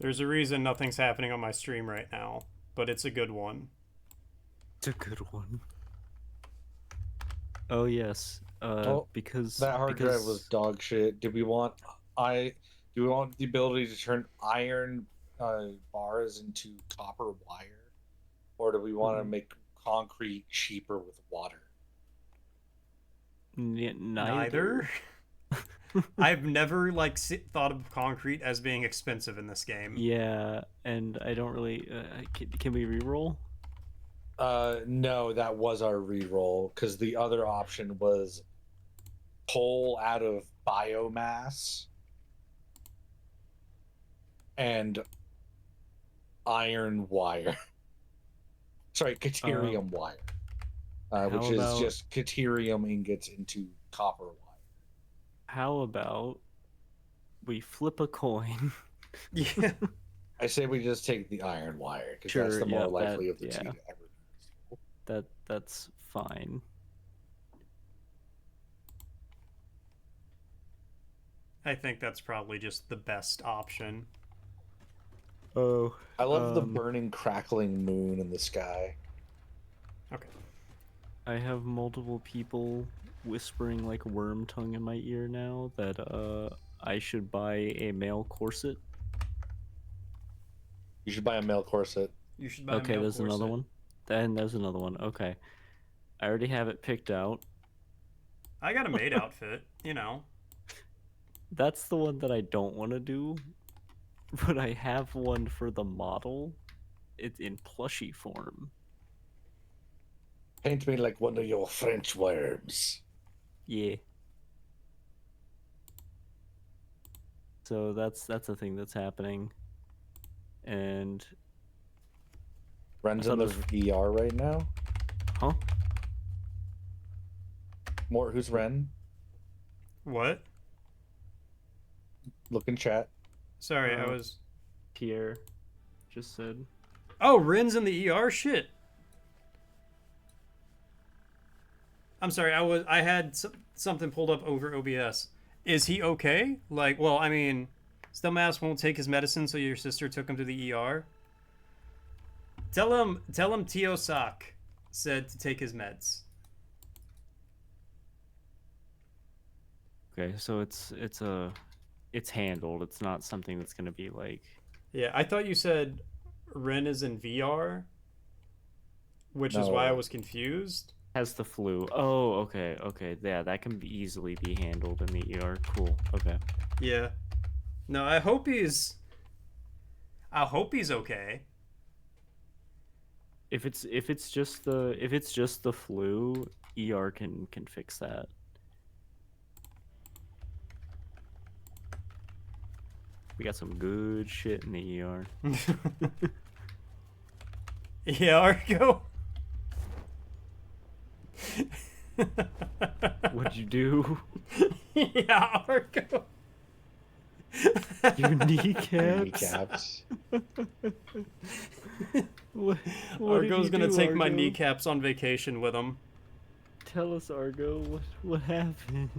There's a reason nothing's happening on my stream right now, but it's a good one. It's a good one. Oh yes, because that hard drive was dog shit. Do we want the ability to turn iron bars into copper wire, or do we want to make concrete cheaper with water? Neither. I've never thought of concrete as being expensive in this game. Yeah, and I don't really. Can we reroll? No, that was our reroll because the other option was coal out of biomass and iron wire. Sorry, caterium wire, which is just caterium ingots into copper wire. How about we flip a coin? Yeah. I say we just take the iron wire because that's the more likely of the two to ever. That's fine. I think that's probably just the best option. Oh, I love the burning, crackling moon in the sky. Okay. I have multiple people whispering like worm tongue in my ear now that I should buy a male corset. You should buy a male corset. You should buy a okay, male there's corset. another one. Then there's another one. Okay. I already have it picked out. I got a maid outfit, you know. That's the one that I don't want to do, but I have one for the model. It's in plushie form. Paint me like one of your French worms. Yeah. So that's a thing that's happening. And Ren's in the ER right now. Huh? Mort, who's Ren? What? Look in chat. Sorry, I was... Pierre just said. Oh, Ren's in the ER? Shit. I'm sorry, I had something pulled up over OBS. Is he okay? Like, well, I mean, Stelmass won't take his medicine, so your sister took him to the ER. Tell him Tio Sock said to take his meds. Okay, so it's handled. It's not something that's gonna be like. Yeah, I thought you said Ren is in VR, which is why I was confused. Has the flu. Oh, okay. Yeah, that can easily be handled in the ER. Cool. Okay. Yeah. No, I hope he's okay. If it's just the flu, ER can fix that. We got some good shit in the ER. Yeah, Argo. What'd you do? Yeah, Argo. Your kneecaps. Kneecaps. What Argo's gonna take my Argo? kneecaps on vacation with him. Tell us, Argo. What happened?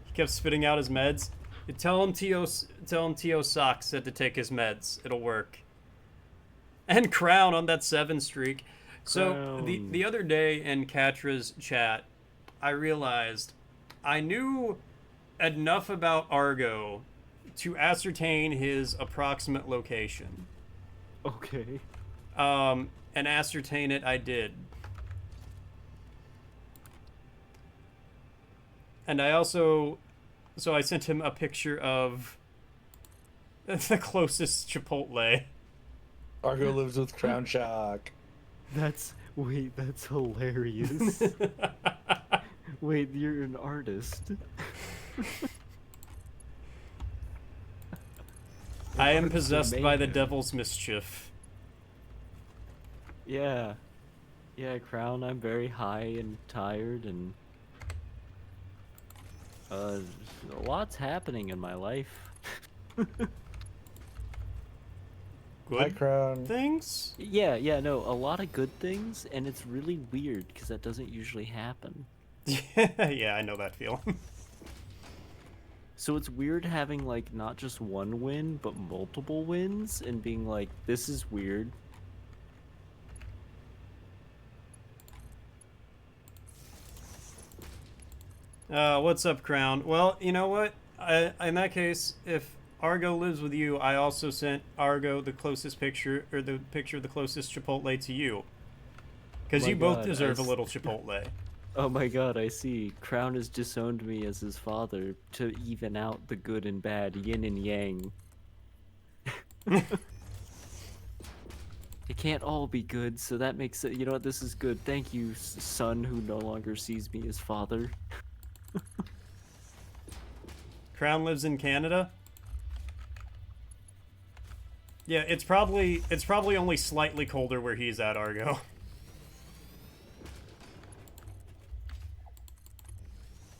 He kept spitting out his meds. Tell him Tio Sock said to take his meds. It'll work. And Crown on that 7 streak. So the other day in Katra's chat, I realized I knew enough about Argo to ascertain his approximate location. Okay. And ascertain it I did. And I also... So I sent him a picture of the closest Chipotle. Argo lives with Crown Shock. That's hilarious. Wait, you're an artist. I am possessed by the devil's mischief. Yeah. Yeah, Crown, I'm very high and tired, and a lot's happening in my life. Hi, Good Crown. things? Yeah, no, a lot of good things, and it's really weird because that doesn't usually happen. Yeah, I know that feeling. So it's weird having like not just one win, but multiple wins, and being like, this is weird. What's up, Crown? Well, you know what? In that case, if Argo lives with you, I also sent Argo the closest picture, or the picture of the closest Chipotle to you. Because my you both God, deserve a little Chipotle. Oh my God, I see. Crown has disowned me as his father to even out the good and bad, yin and yang. It can't all be good, so that makes it. You know what? This is good. Thank you, son who no longer sees me as father. Crown lives in Canada. Yeah, it's probably only slightly colder where he's at, Argo.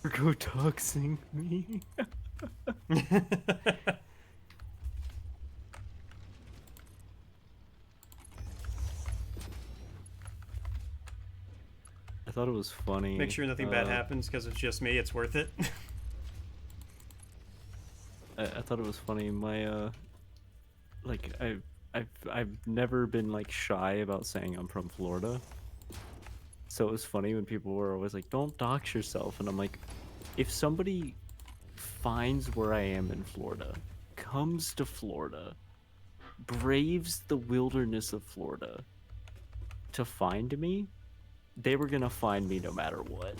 Go doxing me. I thought it was funny. Make sure nothing bad happens because it's just me. It's worth it. I thought it was funny. My like I've never been like shy about saying I'm from Florida. So it was funny when people were always like, "Don't dox yourself," and I'm like, if somebody finds where I am in Florida, comes to Florida, braves the wilderness of Florida to find me, they were gonna find me no matter what.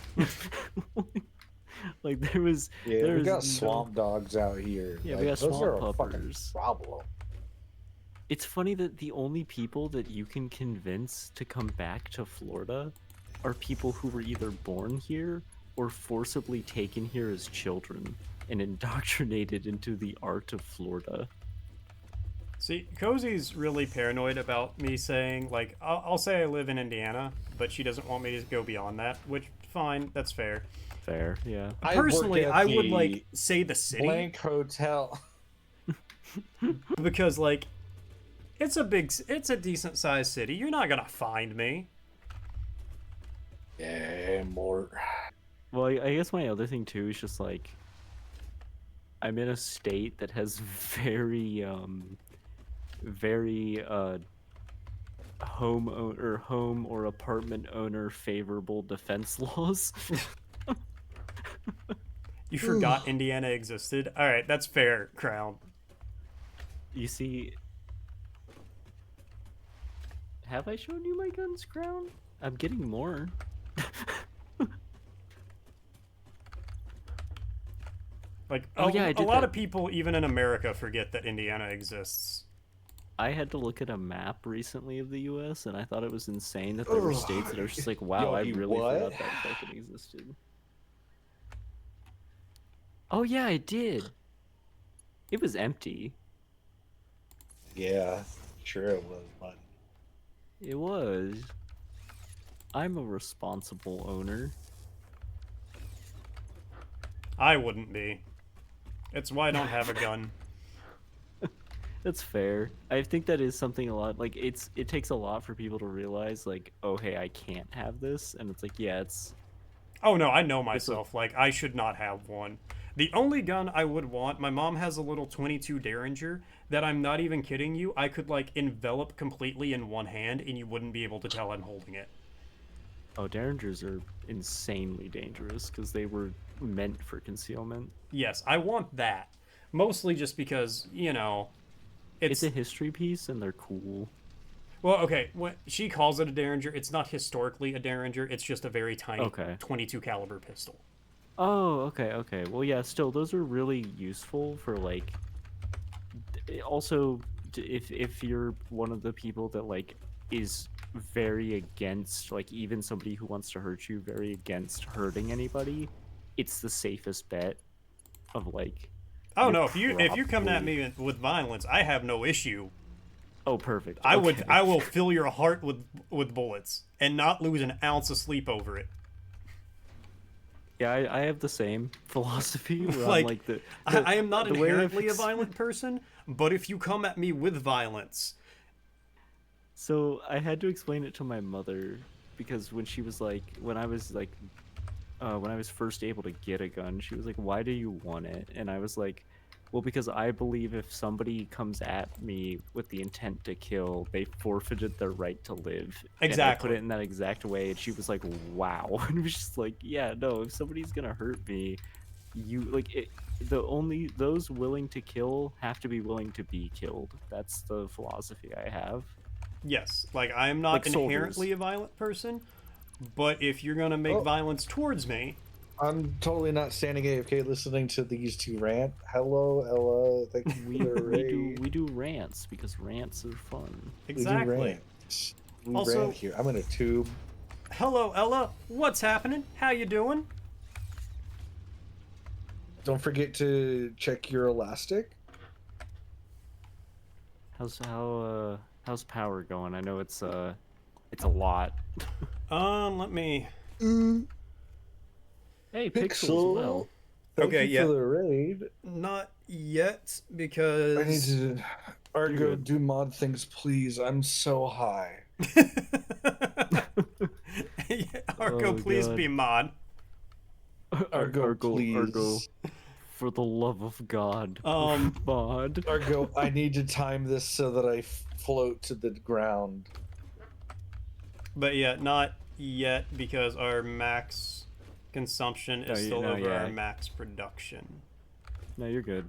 Like there was, Yeah, we got no- swamp dogs out here. Yeah, like, we got those are swamp a fucking puppers. problem. It's funny that the only people that you can convince to come back to Florida are people who were either born here or forcibly taken here as children and indoctrinated into the art of Florida. See, Cozy's really paranoid about me saying, like, I'll say I live in Indiana, but she doesn't want me to go beyond that, which, fine, that's fair. Fair, yeah. Personally, worked at I would, the like, say the city, Blank Hotel. because, like, it's a decent-sized city. You're not gonna find me. Yeah, more. Well, I guess my other thing too is just like I'm in a state that has very home or apartment owner favorable defense laws. You forgot Indiana existed? Alright, that's fair, Crown. You see, have I shown you my guns, Crown? I'm getting more. Like, Oh, yeah, I a did lot that. of people, even in America, forget that Indiana exists. I had to look at a map recently of the U.S. and I thought it was insane that there were states that are just like, wow, Yo, I you really what? forgot that fucking existed. Oh yeah, I did. It was empty. Yeah, sure it was, buddy. It was. I'm a responsible owner. I wouldn't be. It's why I don't have a gun. That's fair. I think that is something a lot like it takes a lot for people to realize like, oh hey, I can't have this, and it's like, yeah, it's Oh no, I know myself. Like, I should not have one. The only gun I would want, my mom has a little 22 Derringer that I'm not even kidding you, I could, like, envelop completely in one hand and you wouldn't be able to tell I'm holding it. oh, Derringers are insanely dangerous because they were meant for concealment. Yes, I want that. Mostly just because, you know, It's a history piece and they're cool. Well, okay, when she calls it a Derringer, it's not historically a Derringer, it's just a very tiny Okay. 22 caliber pistol. Oh, okay. Well, yeah, still, those are really useful for, like, also, if you're one of the people that, like, is very against, like, even somebody who wants to hurt you, very against hurting anybody, it's the safest bet of, like... Oh you're no, if you come at probably- me with violence, I have no issue Oh, perfect. I Okay. will fill your heart with bullets and not lose an ounce of sleep over it. Yeah, I have the same philosophy where I'm Like, like I am not the way I've inherently a violent person, but if you come at me with violence, So I had to explain it to my mother because when she was like, when I was first able to get a gun, she was like, "Why do you want it?" And I was like, "Well, because I believe if somebody comes at me with the intent to kill, they forfeited their right to live." And I put Exactly. it in that exact way, and she was like, "Wow." And it was just like, "Yeah, no, if somebody's gonna hurt me, you like it." Those willing to kill have to be willing to be killed. That's the philosophy I have. yes, like I am not Like soldiers. inherently a violent person, but if you're gonna make Oh. violence towards me, I'm totally not standing AFK listening to these two rant. Hello, Ella. Thank you We for the raid. we do rants because rants are fun. exactly. We do rant. We Also- rant here. I'm in a tube. Hello, Ella. What's happening? How you doing? Don't forget to check your elastic. How's power going? I know it's a lot. Let me. Hey, Pixel as well. Thank Okay, you yeah. for the raid. Not yet because I need to Argo good. do mod things, please. I'm so high. Arco, Oh, please God. be mod. Argo, please. Argo, for the love of God, mod. Argo, I need to time this so that I float to the ground. But yeah, not yet because our max consumption is still over our max production. No, you're good.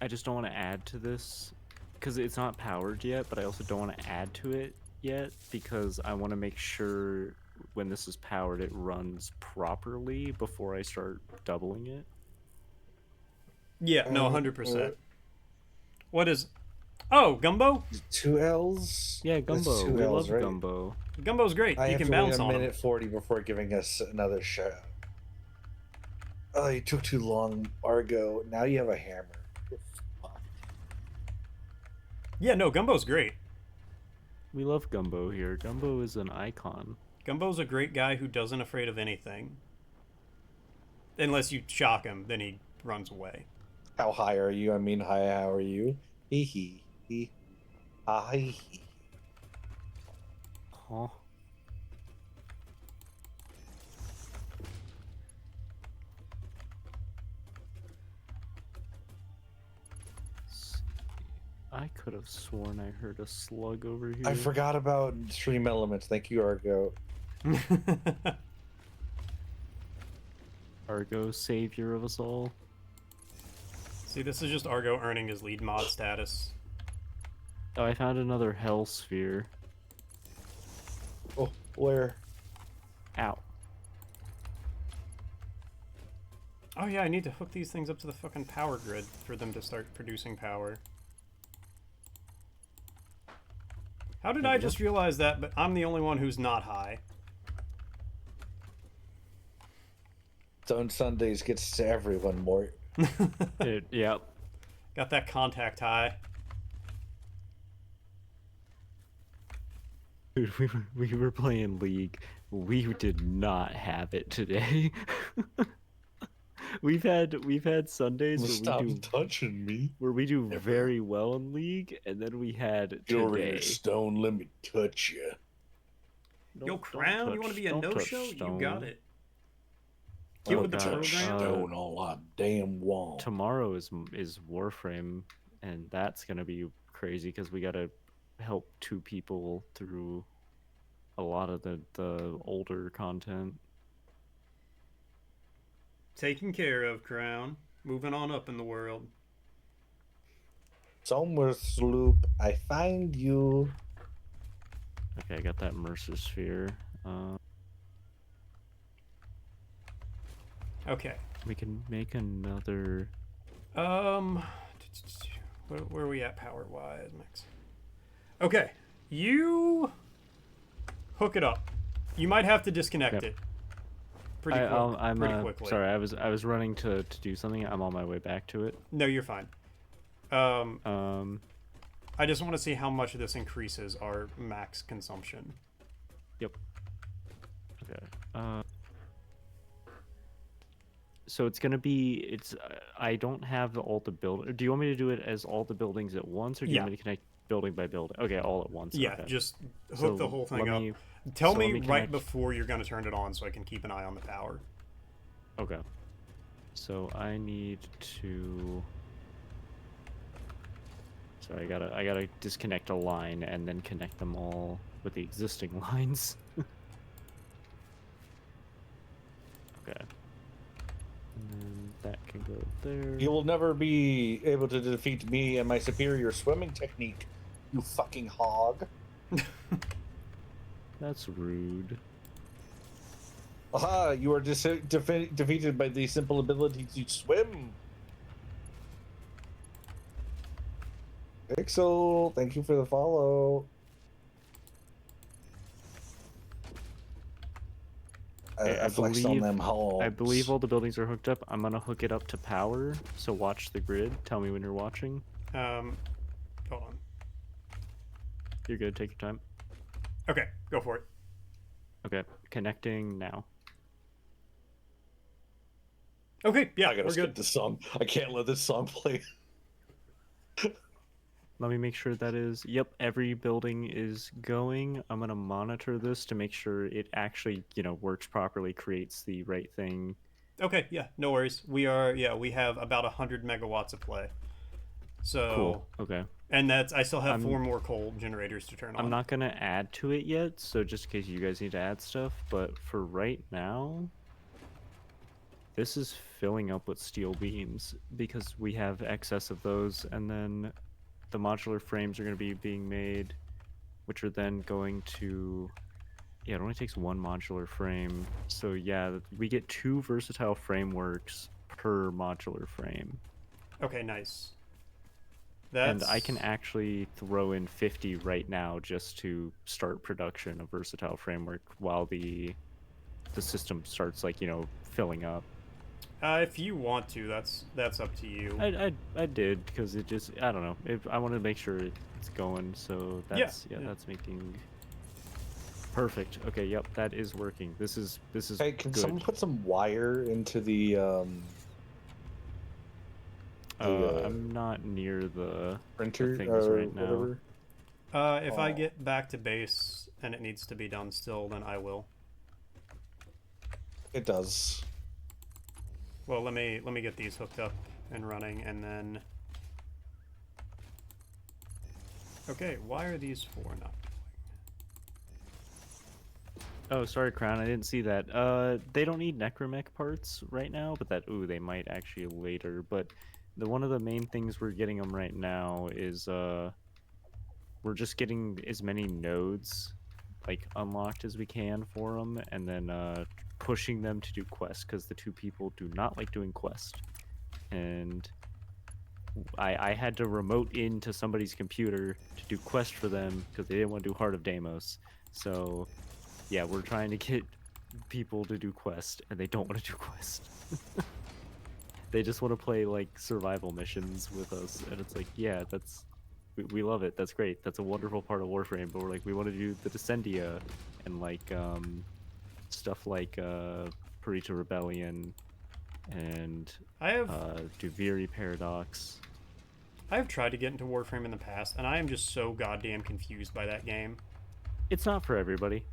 I just don't want to add to this because it's not powered yet, but I also don't want to add to it yet because I want to make sure when this is powered it runs properly before I start doubling it. Yeah, no, 100%. What is... Oh, Gumbo? 2 L's? Yeah, That's Gumbo. 2 We L's, love right? Gumbo. Gumbo's great. I You have can to bounce wait a on him. minute 40 before giving us another shout. Oh, you took too long, Argo. Now you have a hammer. Yeah, no, Gumbo's great. We love Gumbo here. Gumbo is an icon. Gumbo's a great guy who doesn't afraid of anything. Unless you shock him, then he runs away. How high are you? I mean, hi, how are you? Hee hee. Hee. Ah, hee hee. Huh? I could have sworn I heard a slug over here. I forgot about stream elements. Thank you, Argo. Argo, savior of us all. See, this is just Argo earning his lead mod status. Oh, I found another hell sphere. Oh, where? Ow. Oh yeah, I need to hook these things up to the fucking power grid for them to start producing power. How did I just realize that, but I'm the only one who's not high? Stone Sundays gets to everyone, Mort. Yep. Got that contact high. Dude, we were playing League. We did not have it today. we've had Sundays Stop touching me. where we do very well in League, and then we had Get over today. here, Stone. Let me touch you. Yo, Crown, you want to be a no-show? You got it. Get Oh, with the God. program. Stone on my damn wall. Tomorrow is Warframe, and that's gonna be crazy because we gotta help 2 people through a lot of the older content. Taken care of, Crown. Moving on up in the world. Somewhere, Sloop, I find you. Okay, I got that Mercer Sphere. Okay. We can make another. Where are we at power-wise, Max? Okay, you hook it up. You might have to disconnect Yep. it. pretty I'm quickly. sorry. I was running to do something. I'm on my way back to it. No, you're fine. I just want to see how much this increases our max consumption. Yep. Okay. So it's gonna be I don't have all the build. Do you want me to do it as all the buildings at once, or do you want me to connect building by building? Okay, all at once. Yeah, okay. just hook So the whole thing let up. me- Tell so me let me right connect- before you're gonna turn it on, so I can keep an eye on the power. Okay. So I need to. Sorry, I gotta disconnect a line and then connect them all with the existing lines. Okay. And then that can go there. You will never be able to defeat me and my superior swimming technique, you fucking hog. That's rude. Aha, you are defeated by the simple ability to swim. Pixel, thank you for the follow. I flexed on them hogs. I believe all the buildings are hooked up. I'm gonna hook it up to power. So watch the grid. Tell me when you're watching. Hold on. You're good. Take your time. Okay, go for it. Okay, connecting now. Okay, yeah, I gotta we're skip good. this song. I can't let this song play. Let me make sure that is. Yep, every building is going. I'm gonna monitor this to make sure it actually, works properly, creates the right thing. Okay, yeah, no worries. We have about 100 megawatts of play. So Cool. Okay. And I still have 4 more coal generators to turn on. I'm not gonna add to it yet, so just in case you guys need to add stuff. But for right now, this is filling up with steel beams because we have excess of those, and then the modular frames are going to be being made, which are then going to. Yeah, it only takes 1 modular frame, so yeah, we get 2 versatile frameworks per modular frame. Okay, nice. And I can actually throw in 50 right now just to start production of versatile framework while the system starts filling up. If you want to, that's up to you. I did because it just I don't know. I want to make sure it's going, so that's that's making perfect. Okay, yep, that is working. This is Hey, can good. someone put some wire into the I'm not near the printer things or right now. whatever? If I get back to base and it needs to be done still, then I will. It does. Well, let me get these hooked up and running, and then. Okay, why are these 4 not going? Oh, sorry, Crown. I didn't see that. They don't need necromech parts right now, but they might actually later. But one of the main things we're getting them right now is we're just getting as many nodes unlocked as we can for them, and then pushing them to do quests because the 2 people do not like doing quests. And I had to remote into somebody's computer to do quest for them because they didn't want to do Heart of Deimos. So yeah, we're trying to get people to do quest, and they don't want to do quest. They just want to play survival missions with us, and it's yeah, we love it. That's great. That's a wonderful part of Warframe. But we're we want to do the Descendia and stuff like Parita Rebellion and Duviri Paradox. I have tried to get into Warframe in the past, and I am just so goddamn confused by that game. It's not for everybody.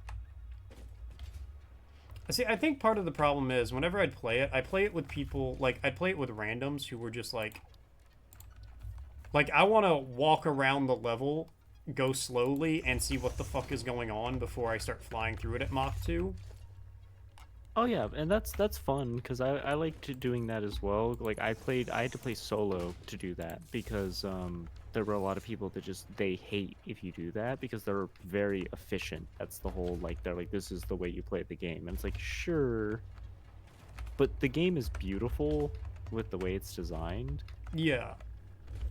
See, I think part of the problem is whenever I play it with people, I'd play it with randoms who were just I want to walk around the level, go slowly, and see what the fuck is going on before I start flying through it at Mach 2. Oh yeah, and that's fun because I liked doing that as well. I had to play solo to do that because there were a lot of people that they hate if you do that because they're very efficient. That's the whole they're this is the way you play the game, and it's sure, but the game is beautiful with the way it's designed. Yeah.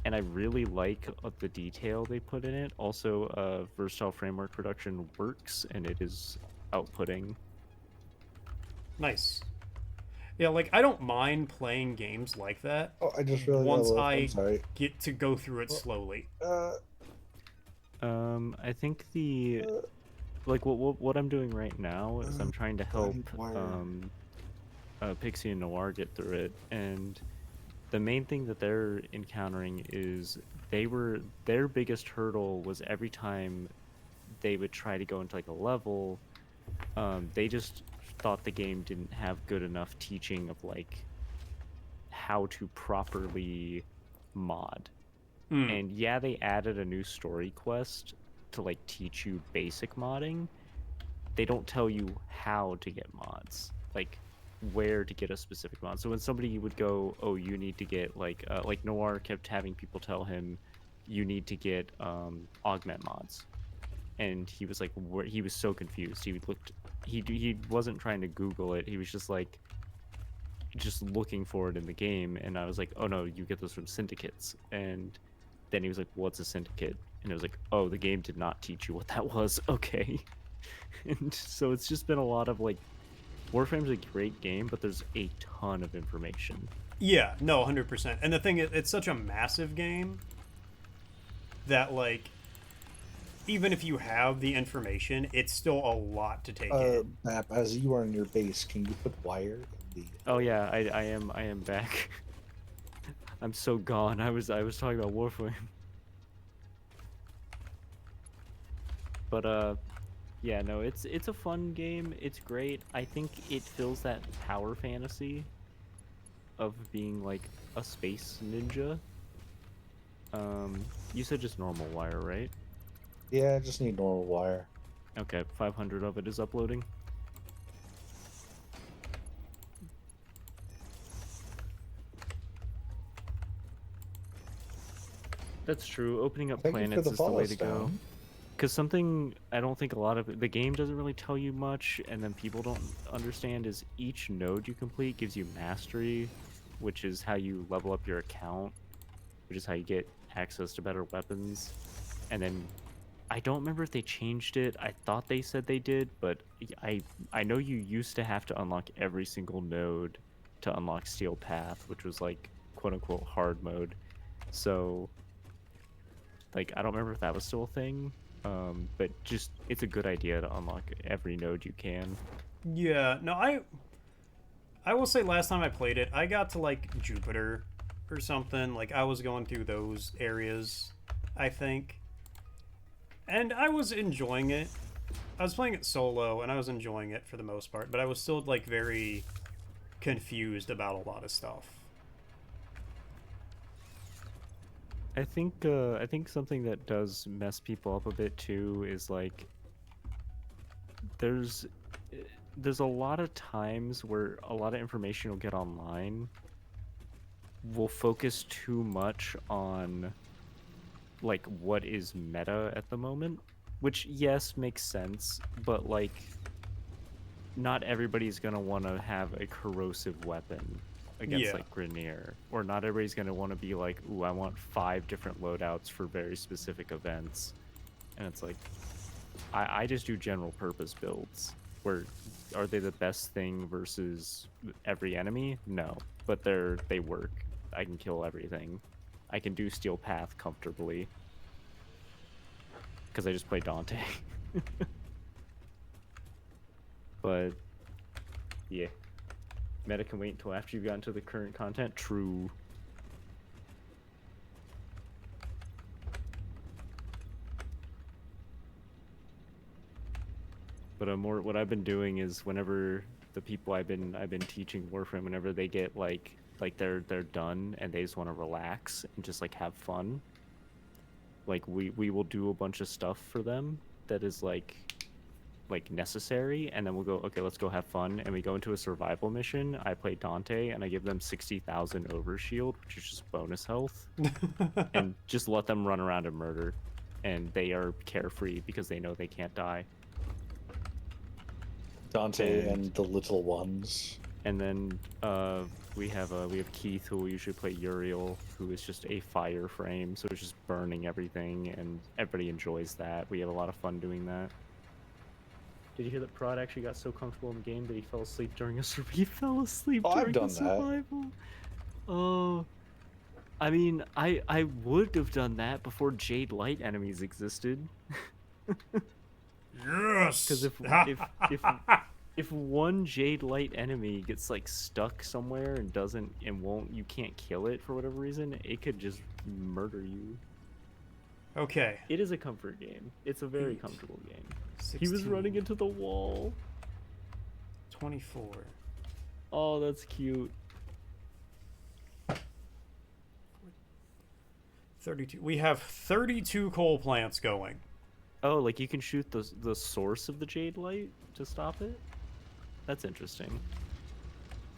And I really like the detail they put in it. Also, versatile framework production works, and it is outputting. Nice. Yeah, like I don't mind playing games like that Oh, I just realized. once I'm I sorry. get to go through it slowly. I think the like what I'm doing right now is I'm trying to help Pixie and Noir get through it, and the main thing that they're encountering is their biggest hurdle was every time they would try to go into like a level, they just thought the game didn't have good enough teaching of like how to properly mod. And yeah, they added a new story quest to like teach you basic modding. They don't tell you how to get mods, like where to get a specific mod. So when somebody would go, oh, you need to get like Noir kept having people tell him, you need to get augment mods, and he was like, he was so confused. He wasn't trying to Google it. He was just like just looking for it in the game, and I was like, oh no, you get those from syndicates. And then he was like, what's a syndicate? And it was like, oh, the game did not teach you what that was. Okay. And so it's just been a lot of like, Warframe's a great game, but there's a ton of information. Yeah, no, 100%. And the thing is, it's such a massive game that like even if you have the information, it's still a lot to take in. Bap, as you are in your base, can you put wire in the? Oh yeah, I am back. I'm so gone. I was talking about Warframe. But yeah, no, it's a fun game. It's great. I think it fills that power fantasy of being like a space ninja. You said just normal wire, right? Yeah, I just need normal wire. Okay, 500 of it is uploading. That's true. Opening up Thank you for planets the is the way to follow, go. Stone. Because something I don't think a lot of the game doesn't really tell you much, and then people don't understand is each node you complete gives you mastery, which is how you level up your account, which is how you get access to better weapons. And then I don't remember if they changed it. I thought they said they did, but I know you used to have to unlock every single node to unlock Steel Path, which was like quote unquote hard mode. So like I don't remember if that was still a thing. But just it's a good idea to unlock every node you can. Yeah, no, I will say last time I played it, I got to like Jupiter or something. Like I was going through those areas, I think. And I was enjoying it. I was playing it solo and I was enjoying it for the most part, but I was still like very confused about a lot of stuff. I think something that does mess people up a bit too is like there's a lot of times where a lot of information you'll get online will focus too much on like what is meta at the moment, which yes makes sense, but like not everybody's gonna want to have a corrosive weapon against like Grineer, or not everybody's gonna want to be like, ooh, I want 5 different loadouts for very specific events. And it's like I just do general purpose builds. Where are they the best thing versus every enemy? No, but they work. I can kill everything. I can do Steel Path comfortably because I just play Dante. But yeah, meta can wait until after you've gotten to the current content. True. But more what I've been doing is whenever the people I've been teaching Warframe, whenever they get like they're done and they just want to relax and just like have fun, like we will do a bunch of stuff for them that is like necessary, and then we'll go, okay, let's go have fun, and we go into a survival mission. I play Dante and I give them 60,000 overshield, which is just bonus health, and just let them run around and murder, and they are carefree because they know they can't die. Dante and the little ones. And then we have Keith, who will usually play Uriel, who is just a fire frame, so it's just burning everything, and everybody enjoys that. We have a lot of fun doing that. Did you hear that Prod actually got so comfortable in the game that he fell asleep during he fell asleep Oh, I've during done the that. survival? Oh, I mean, I would have done that before Jade Light enemies existed. Yes. Because if one Jade Light enemy gets like stuck somewhere and you can't kill it for whatever reason, it could just murder you. Okay. It is a comfort game. It's a very 8, comfortable game. 16, He was running into the wall. 24. Oh, that's cute. 32. We have 32 coal plants going. Oh, like you can shoot the source of the Jade Light to stop it? That's interesting.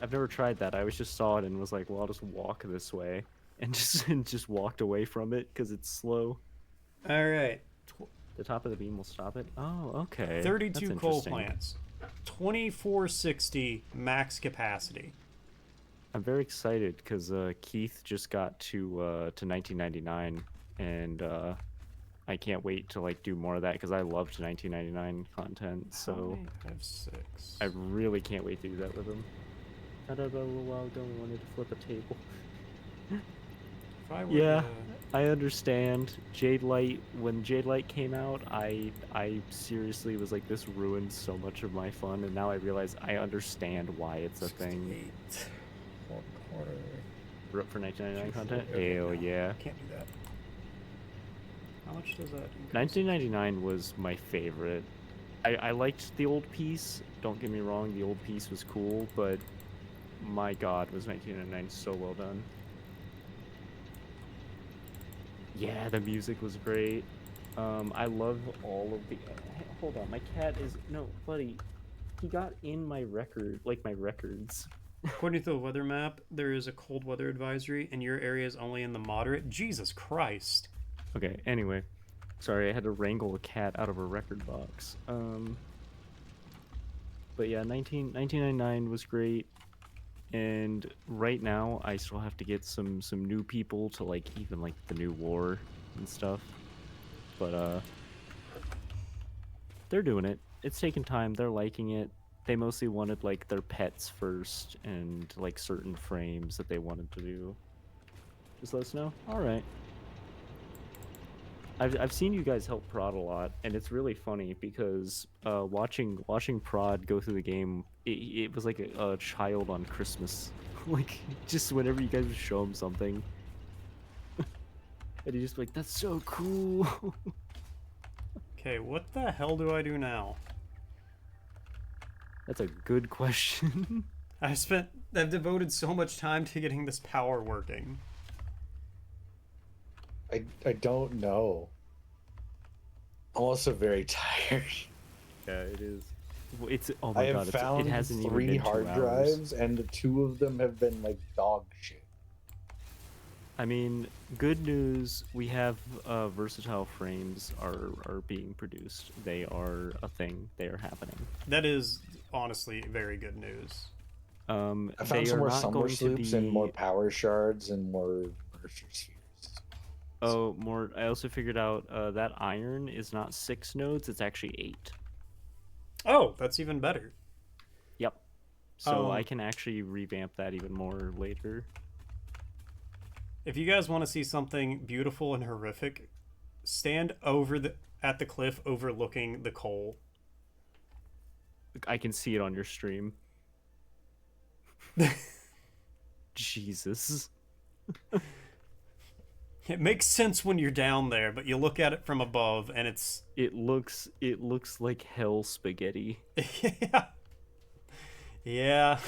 I've never tried that. I always just saw it and was like, well, I'll just walk this way. And just walked away from it because it's slow. All right. The top of the beam will stop it? Oh, okay. 32 That's coal interesting. plants. 2460 max capacity. I'm very excited because Keith just got to 1999, and I can't wait to like do more of that because I loved 1999 content. So I have 6. I really can't wait to do that with him. I don't know a little while ago we wanted to flip a table. If I were Yeah, to- I understand. Jade Light, when Jade Light came out, I seriously was like, this ruined so much of my fun, and now I realize I understand why it's a thing. 68. 1 quarter. We're up for 1999 content? Okay, Hell no, yeah. Can't do that. How much does that increase? 1999 was my favorite. I liked the old piece. Don't get me wrong, the old piece was cool, but my god, was 1999 so well done. Yeah, the music was great. I love all of the... Hold on, my cat is... No, buddy. He got in my record, like my records. According to the weather map, there is a cold weather advisory, and your area is only in the moderate. Jesus Christ. Okay, anyway. Sorry, I had to wrangle a cat out of a record box. But yeah, 1999 was great. And right now, I still have to get some new people to like even like the new war and stuff. But they're doing it. It's taking time. They're liking it. They mostly wanted like their pets first and like certain frames that they wanted to do. Just let us know. All right. I've seen you guys help Prod a lot, and it's really funny because watching Prod go through the game, it was like a child on Christmas. Like, just whenever you guys would show him something, and he's just like, "That's so cool." Okay, what the hell do I do now? That's a good question. I've devoted so much time to getting this power working. I don't know. I'm also very tired. Yeah, it is. It's oh I my have god! found It hasn't even 3 been 2 hard hours. drives, and 2 of them have been like dog shit. I mean, good news. We have versatile frames are being produced. They are a thing. They are happening. That is honestly very good news. I They found some are more not summer going to sloops and be- more power shards and more burster spheres. Oh, more. I also figured out that iron is not 6 nodes; it's actually 8. Oh, that's even better. Yep. So I Um, can actually revamp that even more later. If you guys want to see something beautiful and horrific, stand at the cliff overlooking the coal. I can see it on your stream. Jesus. It makes sense when you're down there, but you look at it from above and it's It looks like hell spaghetti. yeah. Yeah.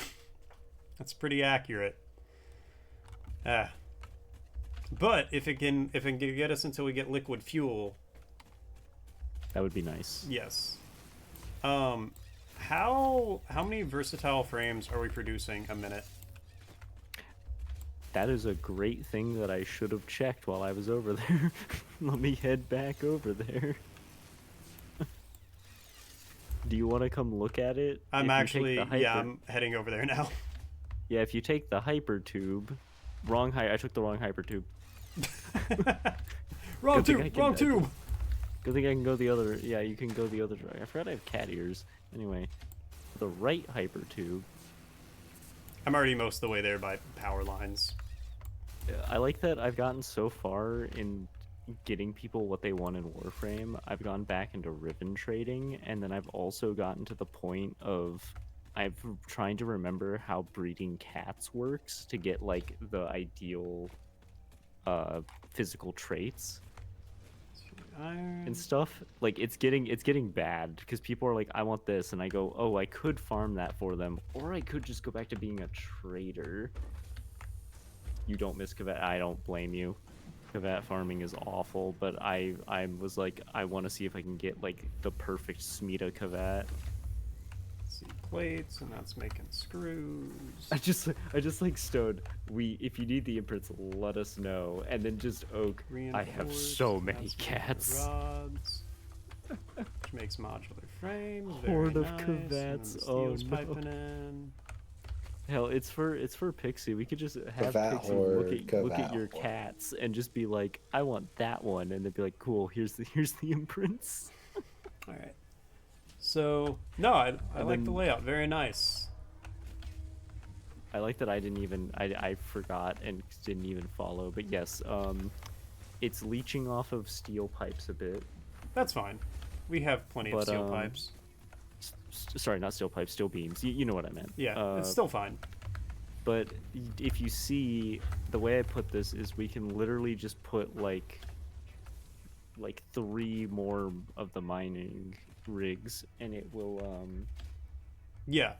That's pretty accurate. But if it can get us until we get liquid fuel, That would be nice. yes. How many versatile frames are we producing a minute? That is a great thing that I should have checked while I was over there. Let me head back over there. Do you want to come look at it? I'm If you take actually the hyper- I'm heading over there now. Yeah, if you take the hyper tube, I took the wrong hyper tube. Wrong Good thing I tube, can- wrong I can- tube. Good thing I can go the other. Yeah, you can go the other direction. I forgot I have cat ears. Anyway, the right hyper tube. I'm already most of the way there by power lines. I like that I've gotten so far in getting people what they want in Warframe. I've gone back into ribbon trading, and then I've also gotten to the point of I'm trying to remember how breeding cats works to get like the ideal physical traits Iron. and stuff. Like it's getting bad because people are like, I want this, and I go, oh, I could farm that for them, or I could just go back to being a trader. You don't miss Kavat. I don't blame you. Kavat farming is awful, but I was like, I want to see if I can get like the perfect Smita Kavat. See plates, and that's making screws. I just like Stone. If you need the imprints, let us know. And then just Oak. I have so Reinforced, many that's cats. rods, which makes modular frames. Horde very of nice. And then Kavats, the oh steel's no. piping in. Hell, it's for Pixie. We could just have Kavat Pixie horde, look at Kavat your horde. cats and just be like, I want that one, and then be like, cool. Here's the imprints. All right. So no, I And like the then- layout. Very nice. I like that I didn't even I forgot and didn't even follow, but yes, it's leeching off of steel pipes a bit. That's fine. We have plenty of But, steel pipes. Sorry, not steel pipes, steel beams. You know what I meant. Yeah, it's still fine. But if you see, the way I put this is we can literally just put like 3 more of the mining rigs, and it will Yeah.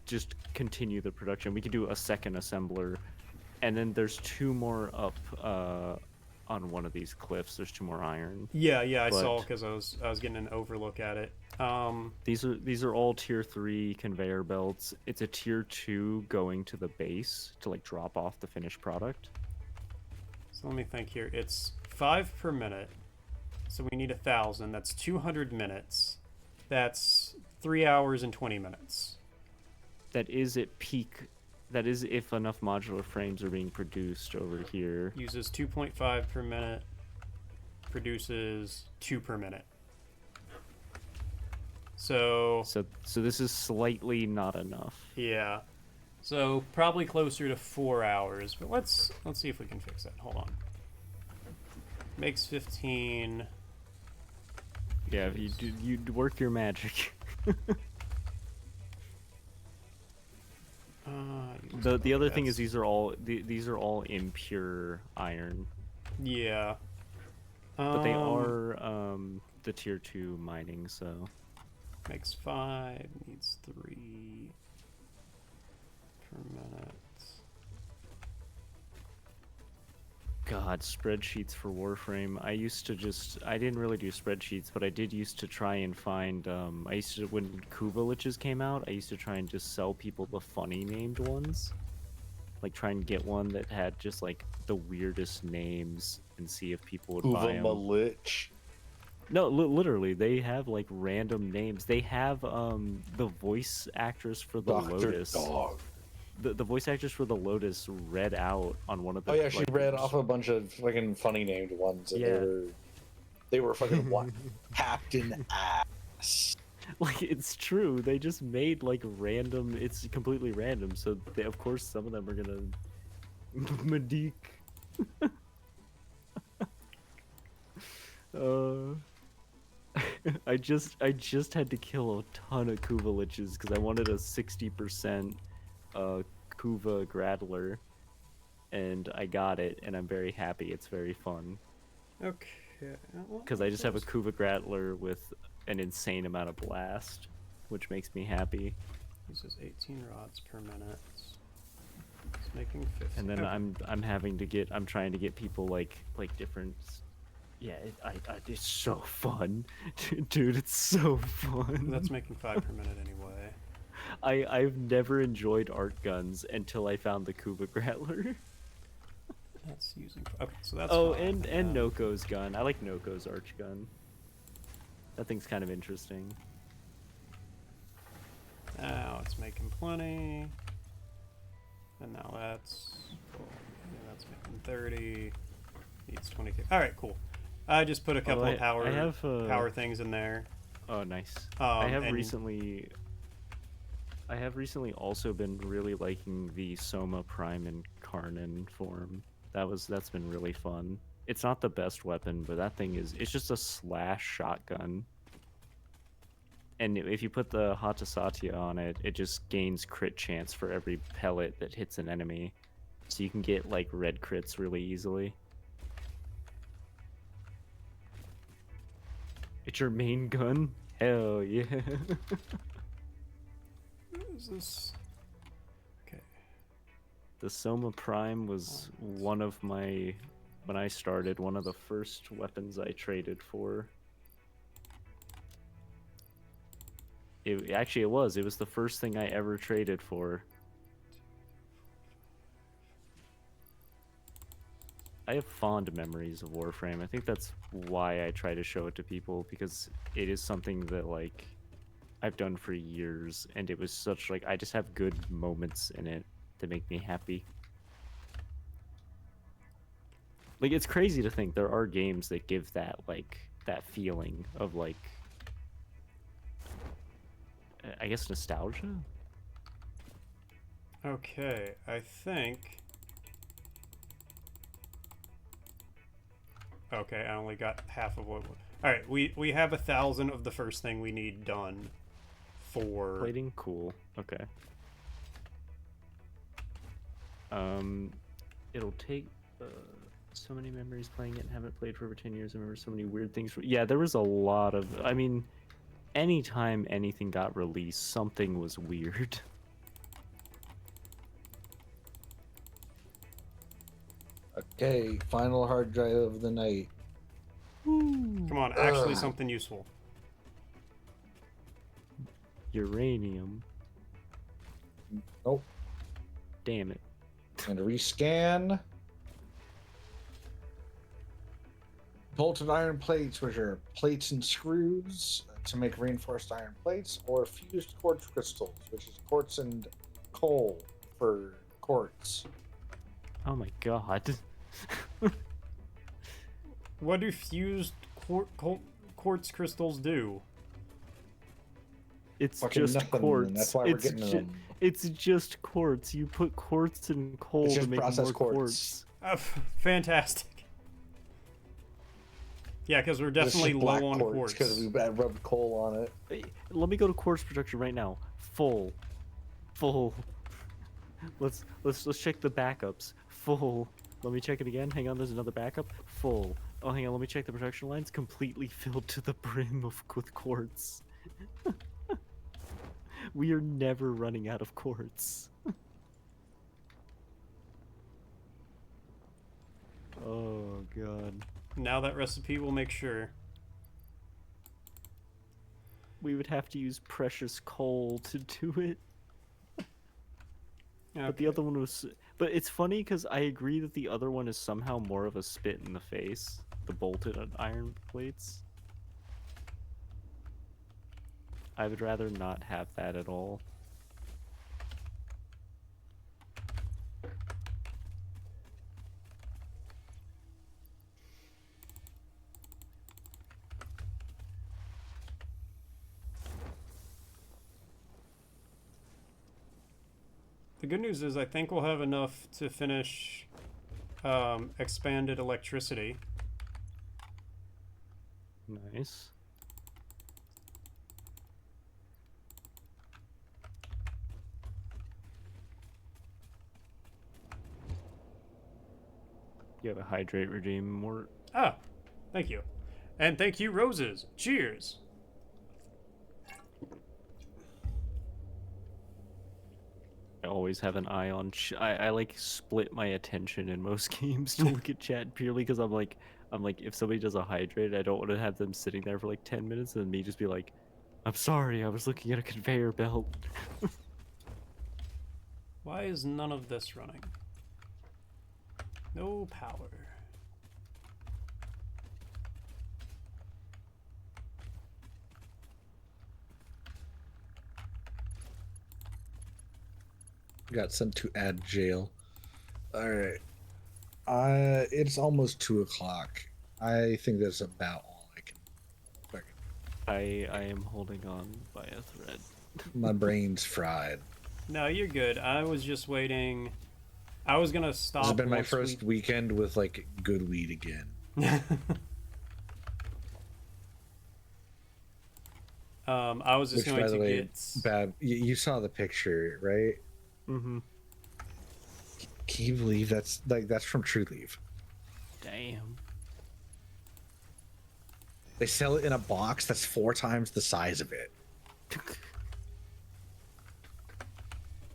just continue the production. We could do a second assembler, and then there's 2 more up on one of these cliffs. There's 2 more iron. Yeah, I saw But- because I was getting an overlook at it. These are all tier 3 conveyor belts. It's a tier 2 going to the base to like drop off the finished product. So let me think here. It's 5 per minute. So we need 1,000. That's 200 minutes. That's 3 hours and 20 minutes. That is at peak. That is if enough modular frames are being produced over here. Uses 2.5 per minute. Produces 2 per minute. So So this is slightly not enough. yeah. So probably closer to 4 hours. But let's see if we can fix that. Hold on. Makes 15. Yeah, if you work your magic. The other thing is these are all impure iron, Yeah. but they are the tier 2 mining, so Makes 5, needs 3 per minute. God, spreadsheets for Warframe. I didn't really do spreadsheets, but I did used to try and find, when Kuva came out, I used to try and just sell people the funny named ones. Like, try and get one that had just, like, the weirdest names and see if people would buy them. Lich. No, literally, they have, like, random names. They have, the voice actress for the Dr. Lotus. Dog. The voice actress for the Lotus read out on one of the. Oh yeah, she like, read off a bunch of fucking funny named ones, and Yeah. they were fucking what? Captain Ass. Like, it's true. They just made like random. It's completely random. So of course some of them are gonna. Madik. I just had to kill a ton of Kuva liches because I wanted a 60% Kuva Gradler, and I got it, and I'm very happy. It's very fun Okay. because I just have a Kuva Gradler with an insane amount of blast, which makes me happy. Uses 18 rods per minute. It's making 50. And then Okay. I'm trying to get people like different. Yeah, it's so fun, dude. It's so fun. That's making 5 per minute anyway. I've never enjoyed art guns until I found the Kuva Gratler. That's using. Okay, so that's. Oh, fine. and Noko's gun. I like Noko's arch gun. That thing's kind of interesting. Now it's making plenty. And now that's full. Yeah, that's making 30. Needs 22. All right, cool. I just put a couple of I have, power things in there. Oh, nice. I have and- recently also been really liking the Soma Prime and Karnan form. That's been really fun. It's not the best weapon, but that thing it's just a slash shotgun. And if you put the Hatasatya on it, it just gains crit chance for every pellet that hits an enemy. So you can get like red crits really easily. It's your main gun? Hell yeah. What is this? Okay. The Soma Prime was one of my, when I started, one of the first weapons I traded for. It was the first thing I ever traded for. I have fond memories of Warframe. I think that's why I try to show it to people, because it is something that like I've done for years, and it was such like I just have good moments in it that make me happy. Like it's crazy to think there are games that give that like that feeling of like I guess nostalgia. Okay, I think. Okay, I only got half of what. All right, we have 1,000 of the first thing we need done for Plating, cool. Okay. It'll take so many memories playing it and haven't played for over 10 years. I remember so many weird things. Yeah, there was a lot of. I mean, anytime anything got released, something was weird. Okay, final hard drive of the night. Come on, actually something useful. Uranium. Nope. Damn it. And rescan. Bolted iron plates, which are plates and screws to make reinforced iron plates, or fused quartz crystals, which is quartz and coal for quartz. Oh my god. What do fused quartz crystals do? It's Fucking just nothing, quartz. and that's why we're getting them. It's just quartz. You put quartz and coal It's to just make more processed quartz. quartz. Fantastic. Yeah, because we're definitely It's just black low on quartz. because we rubbed coal on it. Hey, let me go to quartz production right now. Full. Let's check the backups. Full. Let me check it again. Hang on, there's another backup. Full. Oh, hang on. Let me check the production lines. Completely filled to the brim with quartz. We are never running out of quartz. Oh god. Now that recipe will make sure. We would have to use precious coal to do it. But the other one was... But it's funny because I agree that the other one is somehow more of a spit in the face. The bolted iron plates. I would rather not have that at all. The good news is I think we'll have enough to finish expanded electricity. Nice. You have a hydrate regime, Mort. Ah, thank you. And thank you, Roses. Cheers. I always have an eye on. I like split my attention in most games to look at chat purely because I'm like, if somebody does a hydrate, I don't want to have them sitting there for like 10 minutes and me just be like, I'm sorry, I was looking at a conveyor belt. Why is none of this running? No power. Got sent to ad jail. All right. It's almost 2 o'clock. I think that's about all I can. I am holding on by a thread. My brain's fried. No, you're good. I was just waiting. I was gonna stop. This has been my once first weekend with like good weed again. I was just Which, going by to the way, get. Bab, you saw the picture, right? Mm-hmm. Can you believe that's from True Leaf? Damn. They sell it in a box that's 4 times the size of it.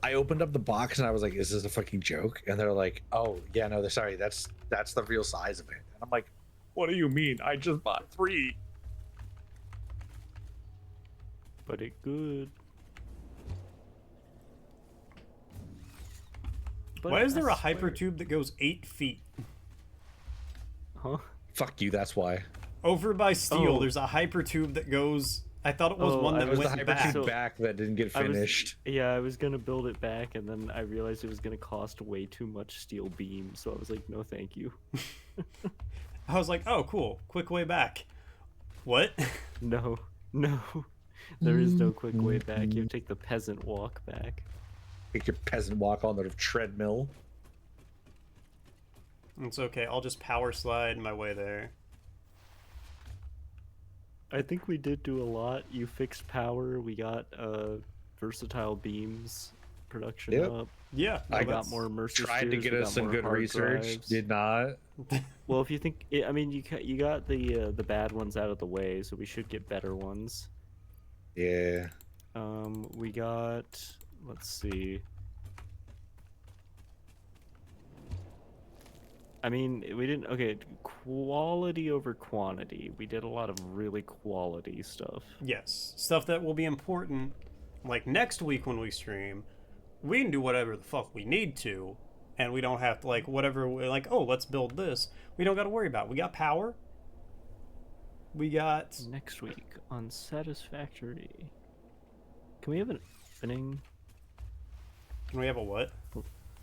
I opened up the box and I was like, "Is this a fucking joke?" And they're like, "Oh yeah, no, they're sorry. That's the real size of it." And I'm like, "What do you mean? I just bought 3." But it good. But Why is there a I swear- hypertube that goes 8 feet? Huh? Fuck you. That's why. Over by Steel, Oh. there's a hypertube that goes. I thought it was Oh, one I that It was the went hypertube back. So- back that didn't get I was- finished. Yeah, I was gonna build it back, and then I realized it was gonna cost way too much steel beam, so I was like, no, thank you. I was like, oh, cool, quick way back. What? No, no, there is no quick way back. You have to take the peasant walk back. Take your peasant walk on the treadmill. It's okay. I'll just power slide my way there. I think we did do a lot. You fixed power. We got versatile beams production Yep. up. Yeah, I no, got that's- more immersive Tried to spheres, get we us got some more good hard research. drives. Did not. Well, if you think, I mean, you got the bad ones out of the way, so we should get better ones. Yeah. We got, let's see. I mean, we didn't, okay, quality over quantity. We did a lot of really quality stuff. Yes, stuff that will be important. Like next week when we stream, we can do whatever the fuck we need to, and we don't have to like whatever we're like. Oh, let's build this. We don't got to worry about it. We got power. We got. Next week on Satisfactory. Can we have an opening? Can we have a what?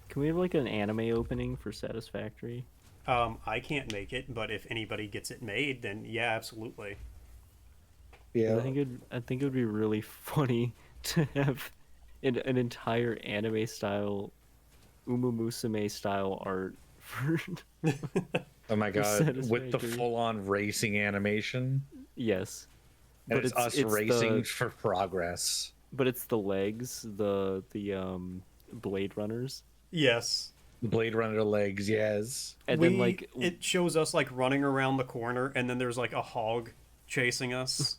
Can we have like an anime opening for Satisfactory? I can't make it, but if anybody gets it made, then yeah, absolutely. Yeah. I think it would be really funny to have an entire anime style, Umumusume style art for. Oh my god. With the Satisfactory. full-on racing animation. Yes. And it's us racing the, for progress. but it's the legs, the Blade Runners. Yes. Blade Runner legs, yes. And we, then like it shows us like running around the corner, and then there's like a hog chasing us.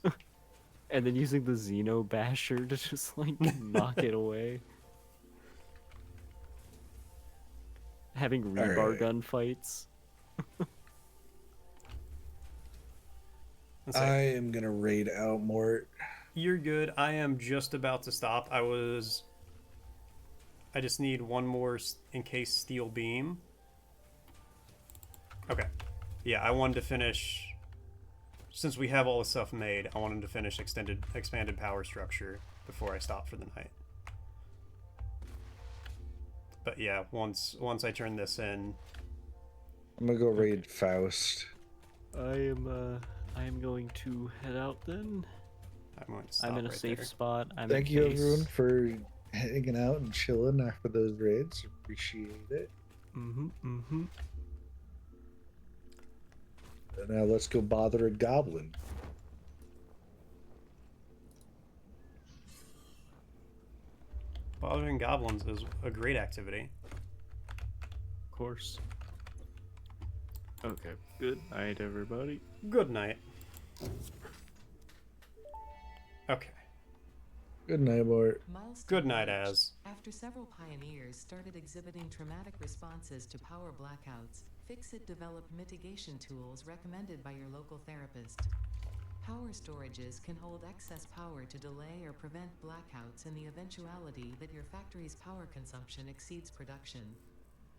and then using the Xeno Basher to just like knock it away. Having rebar Alright. gun fights. It's like, I am gonna raid out Mort. you're good. I am just about to stop. I just need one more in case steel beam. Okay. Yeah, I wanted to finish. Since we have all the stuff made, I wanted to finish expanded power structure before I stop for the night. But yeah, once I turn this in, I'm gonna go raid Faust. I am going to head out then. I'm going to stop I'm in a right safe there. spot. I'm Thank in you base. everyone for hanging out and chilling after those raids. Appreciate it. Mm-hmm. Now let's go bother a goblin. Bothering goblins is a great activity. Of course. Okay. Good night, everybody. Good night. Okay. Good night, Mort. Milestone Good night, reached. Az. After several pioneers started exhibiting traumatic responses to power blackouts, Fixit developed mitigation tools recommended by your local therapist. Power storages can hold excess power to delay or prevent blackouts in the eventuality that your factory's power consumption exceeds production.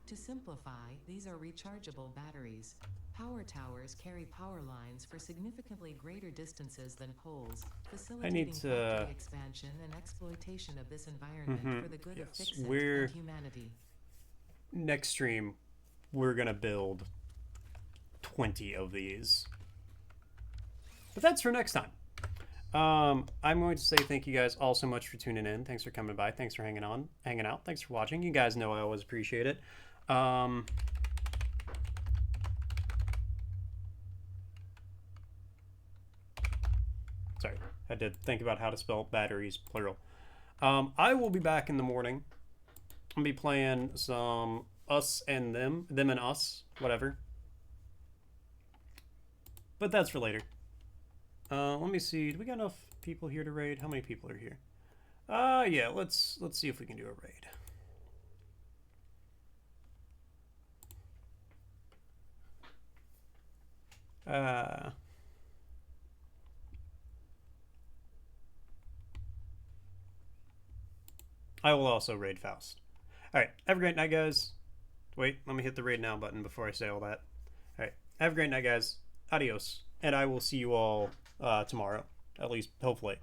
To simplify, these are rechargeable batteries. Power towers carry power lines for significantly greater distances than poles, facilitating to- factory expansion and exploitation of this environment for the good of yes, Fixit we're- and humanity. Next stream, we're gonna build 20 of these. But that's for next time. I'm going to say thank you guys all so much for tuning in. Thanks for coming by. Thanks for hanging out. Thanks for watching. You guys know I always appreciate it. Sorry, I had to think about how to spell batteries, plural. I will be back in the morning. I'll be playing some us and them and us, whatever. But that's for later. Let me see. Do we got enough people here to raid? How many people are here? Yeah. Let's see if we can do a raid. I will also raid Faust. All right. Have a great night, guys. Wait, let me hit the raid now button before I say all that. All right. Have a great night, guys. Adios. And I will see you all tomorrow. At least, hopefully.